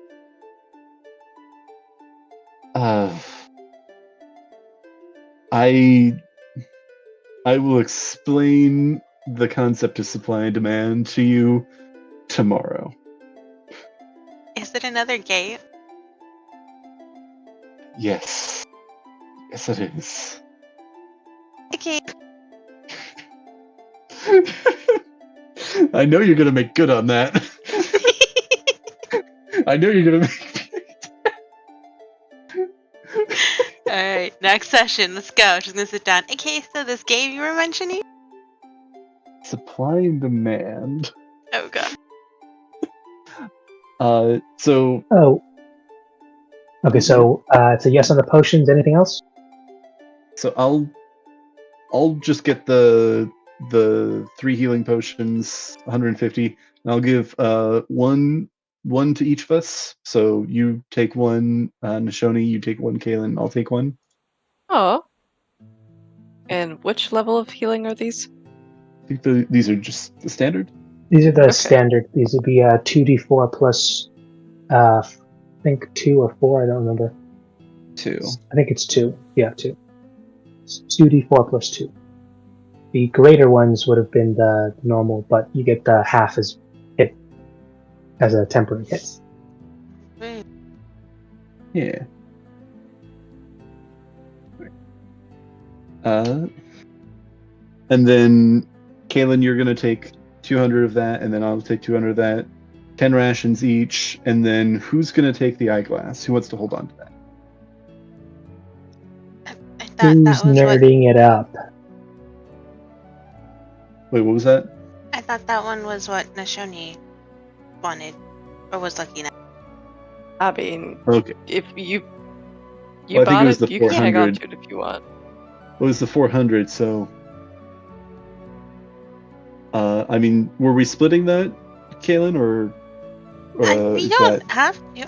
I will explain the concept of supply and demand to you tomorrow. Is it another gate? Yes. Yes, it is. Okay. I know you're gonna make good on that. I know you're gonna make me. Alright, next session. Let's go. She's gonna sit down. Okay, so this game you were mentioning? Supply and demand. Oh god. So Oh. Okay, so it's a yes on the potions. Anything else? I'll just get the 3 healing potions, 150, and I'll give one to each of us. So you take one, Nashoni, you take one, Kaylin, I'll take one. Oh. And which level of healing are these? I think these are just the standard. These are the Okay. standard. These would be 2d4 plus, I think 2 or 4. I don't remember. 2. I think it's 2. Yeah, 2. It's 2d4 plus 2. The greater ones would have been the normal, but you get the half as hit as a temporary hit. Yeah. And then Kaylin, you're gonna take 200 of that, and then I'll take 200 of that. 10 rations each, and then who's gonna take the eyeglass? Who wants to hold on to that? I thought Who's that was what nerding it up? Wait, what was that? I thought that one was what Nashoni wanted or was looking at. I mean, Okay. if you Well, I think bought it was it, the you can hang on 400. to it if you want. It was the 400, so... I mean, were we splitting that, Kaylin, or We is don't that... have to.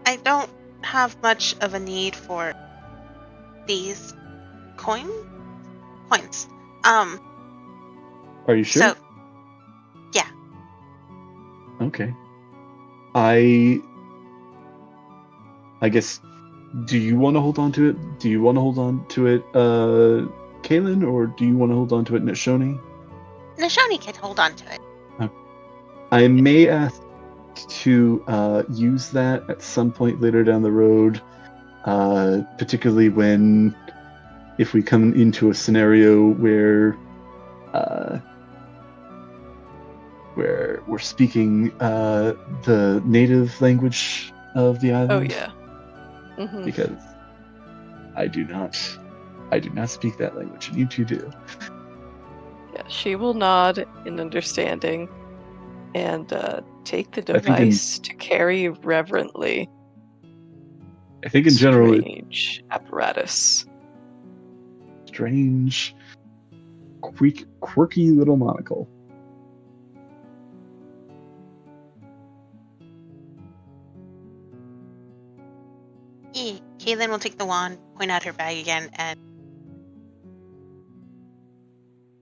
I don't have much of a need for these coins. Are you sure? So yeah. Okay. I guess, do you want to hold on to it? Do you want to hold on to it, Kaylin, or do you want to hold on to it, Nashoni? Nashoni can hold on to it. I may ask to use that at some point later down the road, particularly if we come into a scenario where we're speaking the native language of the island. Oh yeah. Mm-hmm. Because I do not speak that language, and you two do. Yeah, she will nod in understanding and take the I think device to carry reverently. I think in general, it's Strange apparatus. strange, quirky little monocle. Yeah. Kaylin will take the wand, point out her bag again, and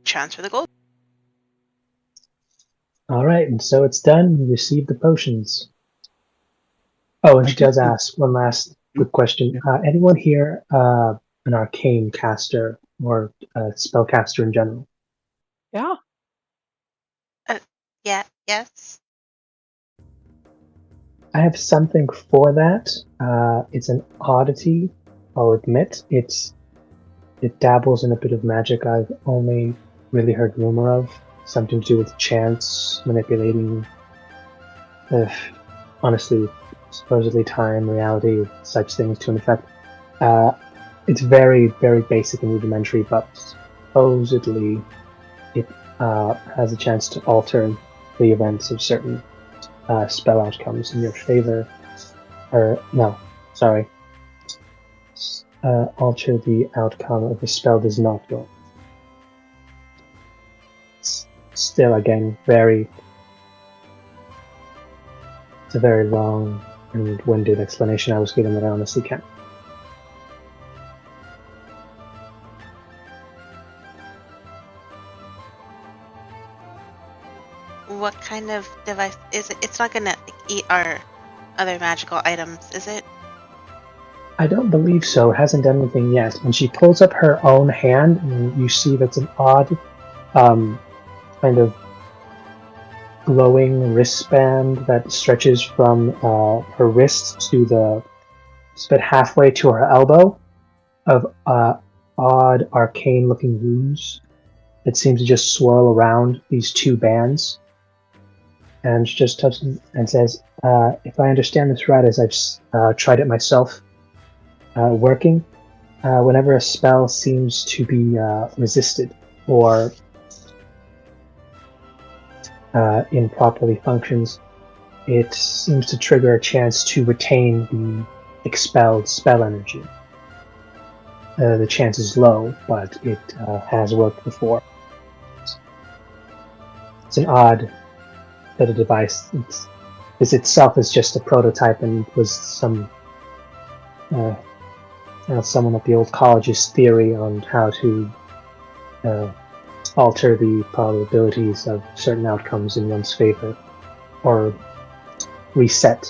transfer the gold. All right, and so it's done. You receive the potions. Oh, and I she does guess ask one last quick question. Anyone here an arcane caster or a spellcaster in general? Yeah. Yeah. Yes. I have something for that. It's an oddity, I'll admit. It dabbles in a bit of magic I've only really heard rumor of. Something to do with chance, manipulating, honestly, supposedly time, reality, such things to an effect. It's very, very basic and rudimentary, but supposedly it has a chance to alter the events of certain spell outcomes in your favor. Alter the outcome if a spell does not go. Still, again, it's a very long and winded explanation I was given that I honestly can't. What kind of device is it? It's not gonna eat our other magical items, is it? I don't believe so. It hasn't done anything yet. And she pulls up her own hand, and you see that's an odd kind of glowing wristband that stretches from her wrist to it's about halfway to her elbow, of odd arcane looking runes that seem to just swirl around these two bands. and she just touches it and says, if I understand this right, as I've tried it myself, working, whenever a spell seems to be resisted or improperly functions, it seems to trigger a chance to retain the expelled spell energy. The chance is low, but it has worked before. It's an odd bit of device. This itself is just a prototype and was someone at the old college's theory on how to alter the probabilities of certain outcomes in one's favor, or reset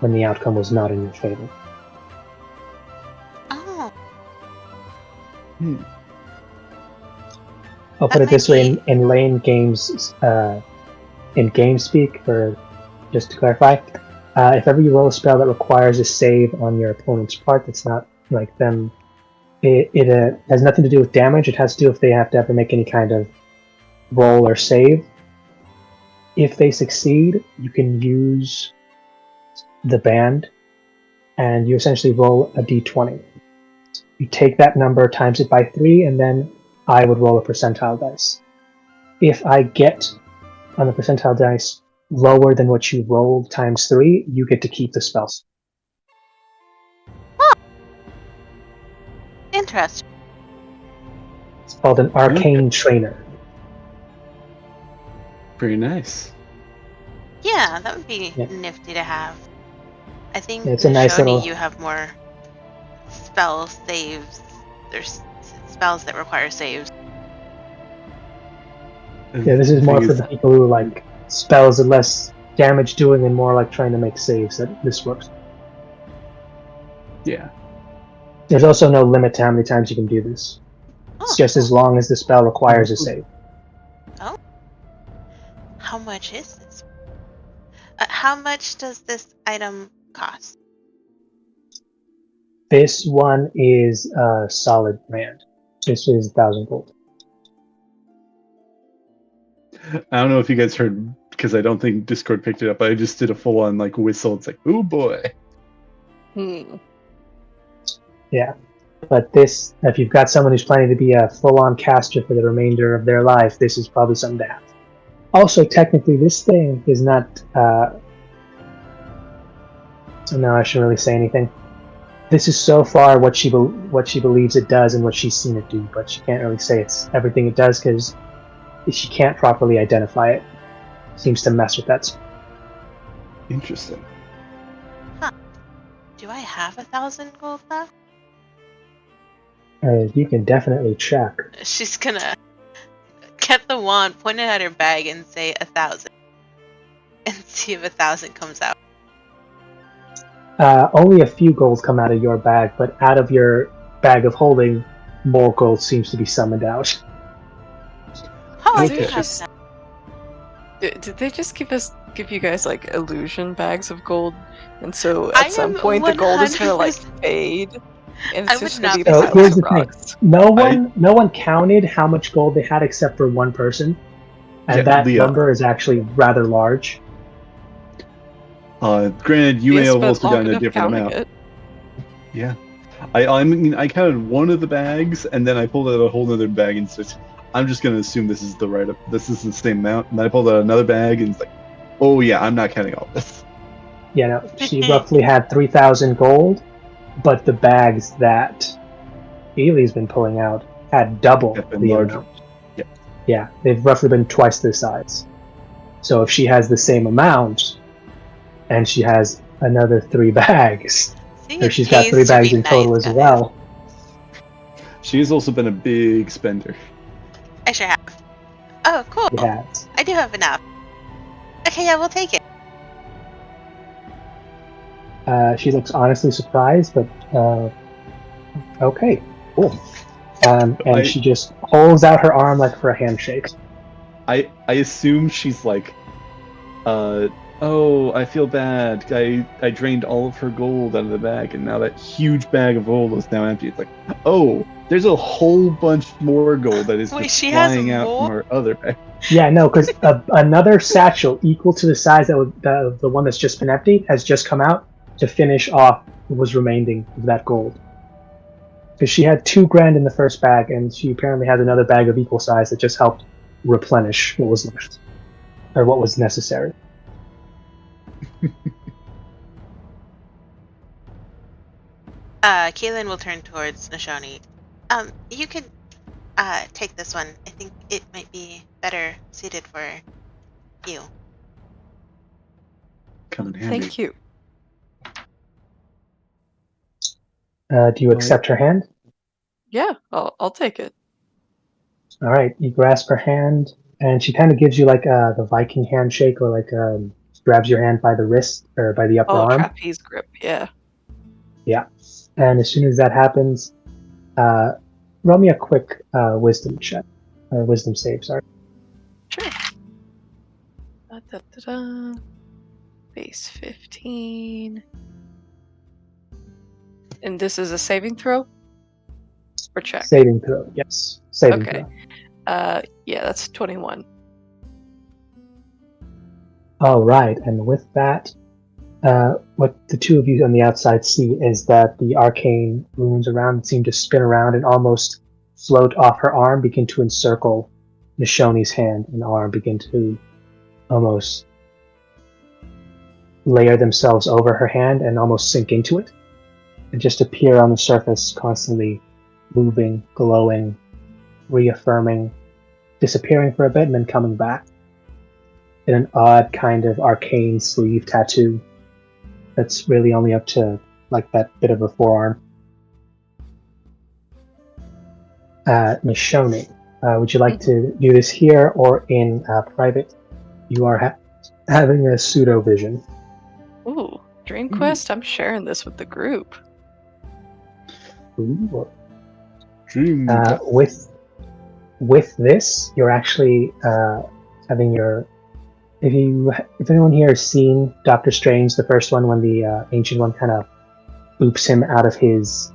when the outcome was not in your favor. Oh, I'll put That it this might way: be- in lane games, in game speak, or just to clarify, if ever you roll a spell that requires a save on your opponent's part, that's not like them. It has nothing to do with damage. It has to do if they have to ever make any kind of roll or save. If they succeed, you can use the band, and you essentially roll a d20. You take that number, times it by 3, and then I would roll a percentile dice. If I get on the percentile dice lower than what you rolled times 3, you get to keep the spells. interesting. It's called an arcane trainer. Very nice. Yeah, that would be Yeah. nifty to have. I think It's a nice Shoni, little- you have more spell saves. There's spells that require saves. Yeah, this is more for the people who like spells and less damage doing and more like trying to make saves. That this works. Yeah. There's also no limit to how many times you can do this. It's Oh, just as long as the spell requires a save. how much is this? How much does this item cost? This one is a solid brand. This is 1,000 gold. I don't know if you guys heard, because I don't think Discord picked it up, but I just did a full-on like whistle. It's like, oh boy. Yeah. But this, if you've got someone who's planning to be a full-on caster for the remainder of their life, this is probably something to have. Also, technically, this thing is not... no, I shouldn't really say anything. This is so far what she believes it does and what she's seen it do, but she can't really say it's everything it does because she can't properly identify it. Seems to mess with that. Interesting. Do I have 1,000 gold left? You can definitely check. She's gonna get the wand, point it at her bag, and say 1,000, and see if 1,000 comes out. Only a few gold come out of your bag, but out of your bag of holding, more gold seems to be summoned out. Oh, I Okay. do have that. Did they just give you guys like illusion bags of gold? And so I at some am point the gold is gonna like 100% fade, and I it's would just gonna not be be piles here's of the thing. rocks. No one counted how much gold they had except for one person, and Yeah, that Leah. number is actually rather large. Granted, you may Yes, have but also long gotten a enough different counting amount. it. Yeah. I mean, I counted one of the bags, and then I pulled out a whole other bag, and said, I'm just gonna assume this is the same amount. And then I pulled out another bag, and it's like, oh yeah, I'm not counting all this. Yeah, no, she roughly had 3,000 gold, but the bags that Ely's been pulling out had double Have been the larger. amount. Yeah. Yeah, they've roughly been twice the size. So if she has the same amount, and she has another 3 bags, See, or it she's got pays 3 to bags be in total nice, as guys. well. She has also been a big spender. I sure have. Oh, cool. She has. I do have enough. Okay, yeah, we'll take it. She looks honestly surprised, but okay, cool. And she just holds out her arm like for a handshake. I assume she's like Oh, I feel bad. I drained all of her gold out of the bag, and now that huge bag of gold is now empty. It's like, oh, there's a whole bunch more gold that is Wait, just she has flying out from more? her other bag. Yeah, no, because another satchel equal to the size that the one that's just been empty has just come out to finish off what was remaining of that gold. Because she had $2,000 in the first bag, and she apparently had another bag of equal size that just helped replenish what was left, or what was necessary. Kaylin will turn towards Nashoni. You could take this one. I think it might be better suited for you. Come in handy. Thank you. Do you accept her hand? Yeah, I'll take it. All right, you grasp her hand, and she kind of gives you like the Viking handshake, or like grabs your hand by the wrist or by the upper Oh, arm. trapeze grip. Yeah. Yeah, and as soon as that happens, roll me a quick wisdom check, or wisdom save. Sorry. Sure. Da-da-da-da. Base 15. And this is a saving throw? Or check? Saving throw. Yes, saving Okay. throw. Yeah, that's 21. All right, and with that, what the two of you on the outside see is that the arcane runes around seem to spin around and almost float off her arm, begin to encircle Nishoni's hand and arm, begin to almost layer themselves over her hand and almost sink into it, and just appear on the surface, constantly moving, glowing, reaffirming, disappearing for a bit, and then coming back in an odd kind of arcane sleeve tattoo that's really only up to like that bit of her forearm. Nishoni, would you like to do this here or in private? You are having a pseudo vision. Ooh, Dream Quest, I'm sharing this with the group. Ooh. Dream. With this, you're actually having your. If anyone here has seen Doctor Strange, the first one, when the Ancient One kind of boops him out of his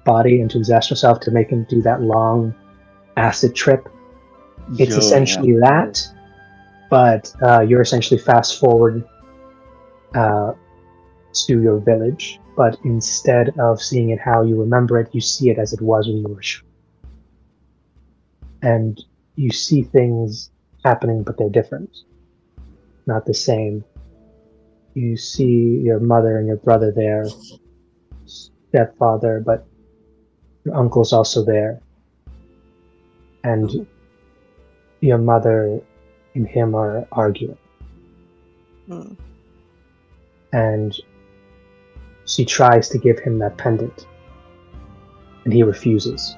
body into his astral self to make him do that long acid trip, it's essentially that, but you're essentially fast forward to your village, but instead of seeing it how you remember it, you see it as it was when you were young. And you see things happening, but they're different. Not the same. You see your mother and your brother there, stepfather, but your uncle's also there. And your mother and him are arguing. And she tries to give him that pendant, and he refuses.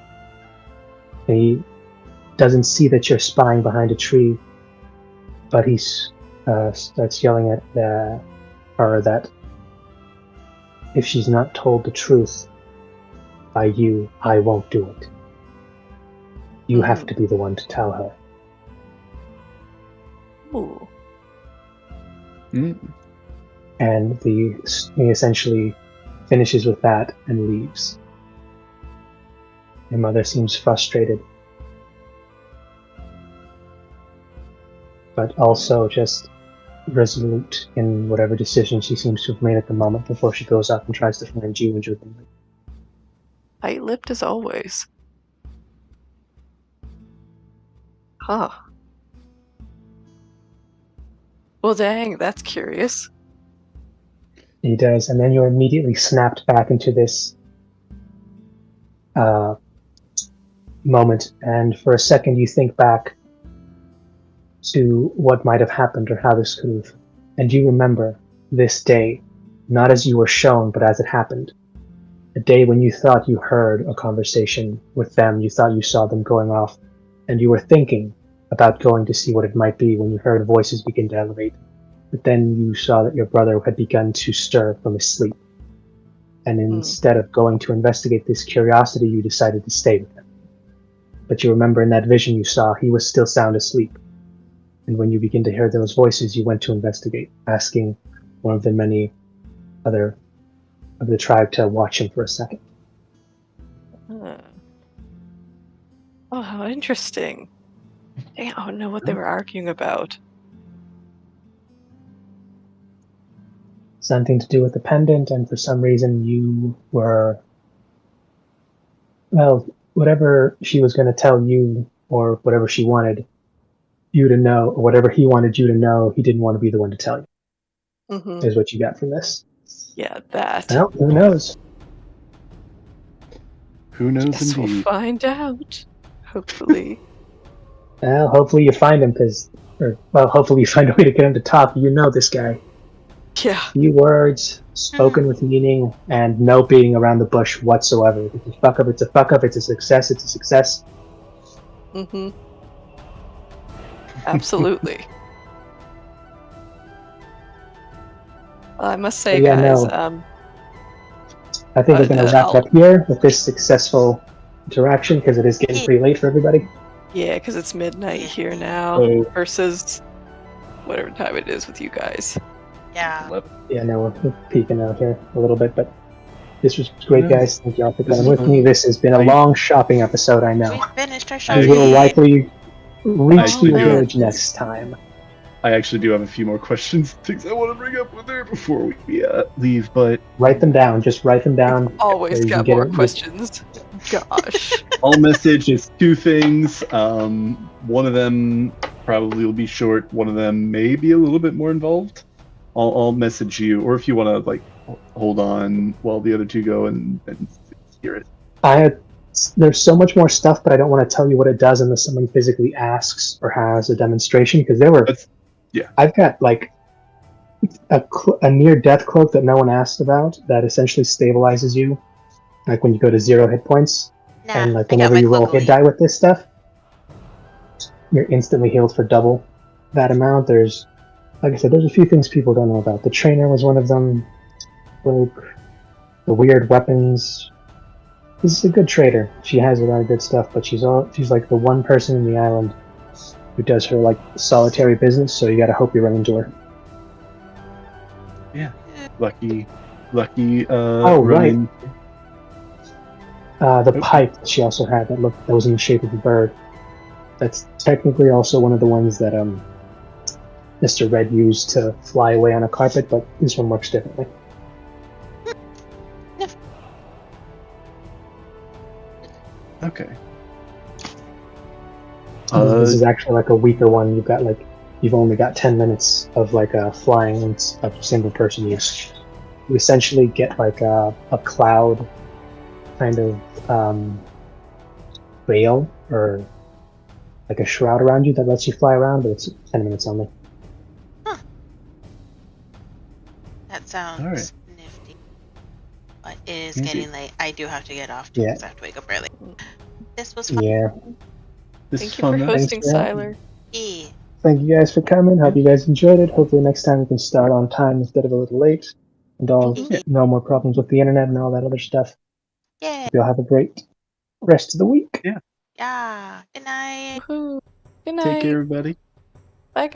He doesn't see that you're spying behind a tree, but he starts yelling at her that if she's not told the truth by you, I won't do it. You have to be the one to tell her. Ooh. And he essentially finishes with that and leaves. Your mother seems frustrated, but also just resolute in whatever decision she seems to have made at the moment before she goes out and tries to find you and Julian. Tight-lipped as always. Huh. Well, dang, that's curious. He does, and then you're immediately snapped back into this moment, and for a second you think back to what might have happened or how this could have, and you remember this day, not as you were shown, but as it happened. A day when you thought you heard a conversation with them, you thought you saw them going off, and you were thinking about going to see what it might be when you heard voices begin to elevate. But then you saw that your brother had begun to stir from his sleep. And instead of going to investigate this curiosity, you decided to stay with him. But you remember in that vision you saw, he was still sound asleep. And when you begin to hear those voices, you went to investigate, asking one of the many other of the tribe to watch him for a second. Huh. Oh, how interesting. Dang, I don't know what they were arguing about. Something to do with the pendant, and for some reason you were, well, whatever she was going to tell you, or whatever she wanted you to know, or whatever he wanted you to know, he didn't want to be the one to tell you, Mm-hmm. is what you got from this. Yeah, that. Well, who knows? Who knows Guess we'll indeed? find out. Hopefully. Well, hopefully you find him, hopefully you find a way to get him to talk. You know this guy. Yeah. Few words, spoken with meaning, and no beating around the bush whatsoever. If it's a fuck up, it's a fuck up. It's a success, it's a success. Mm-hmm. Absolutely. I must say, Yeah, guys, no. I think we're going to wrap it up here with this successful interaction, because it is getting pretty late for everybody. Yeah, because it's midnight here now versus whatever time it is with you guys. Yeah. Yeah, no, we're peeking out here a little bit, but this was great, guys. Thank you all for This coming is with me. This has been a long shopping episode, I know. We finished our I- shopping. We will likely reach actually the do. village next time. I actually do have a few more questions, things I want to bring up with her before we leave, but Write them down. Just write them down. Always so you can got get more it. questions. Gosh. I'll message is 2 things. One of them probably will be short. One of them may be a little bit more involved. I'll message you, or if you want to like hold on while the other 2 go and hear it. There's so much more stuff, but I don't want to tell you what it does unless someone physically asks or has a demonstration. Because I've got like a near-death cloak that no one asked about that essentially stabilizes you, like when you go to 0 hit points, and like whenever you roll hit die with this stuff, you're instantly healed for double that amount. There's, like I said, there's a few things people don't know about. The trainer was one of them. Cloak, the weird weapons. This is a good trader. She has a lot of good stuff, but she's like the one person in the island who does her like solitary business. So you got to hope you run into her. Yeah, lucky. Oh, running. Right. The pipe that she also had that was in the shape of a bird. That's technically also one of the ones that Mr. Red used to fly away on a carpet, but this one works differently. Okay. This is actually like a weaker one. You've only got 10 minutes of like flying and of single person use. You essentially get like a cloud kind of veil or like a shroud around you that lets you fly around, but it's 10 minutes only. Huh. That sounds right. nifty. But it is getting late. I do have to get off too, because I have to wake up early. This was fun. Yeah. This Thank is you fun, for though. hosting, Thanks for having Siler. Yeah. Thank you guys for coming. Hope you guys enjoyed it. Hopefully next time we can start on time instead of a little late. And no more problems with the internet and all that other stuff. Yeah. Hope you'll have a great rest of the week. Yeah. Good night. Woohoo. Good night. Take care, everybody. Bye.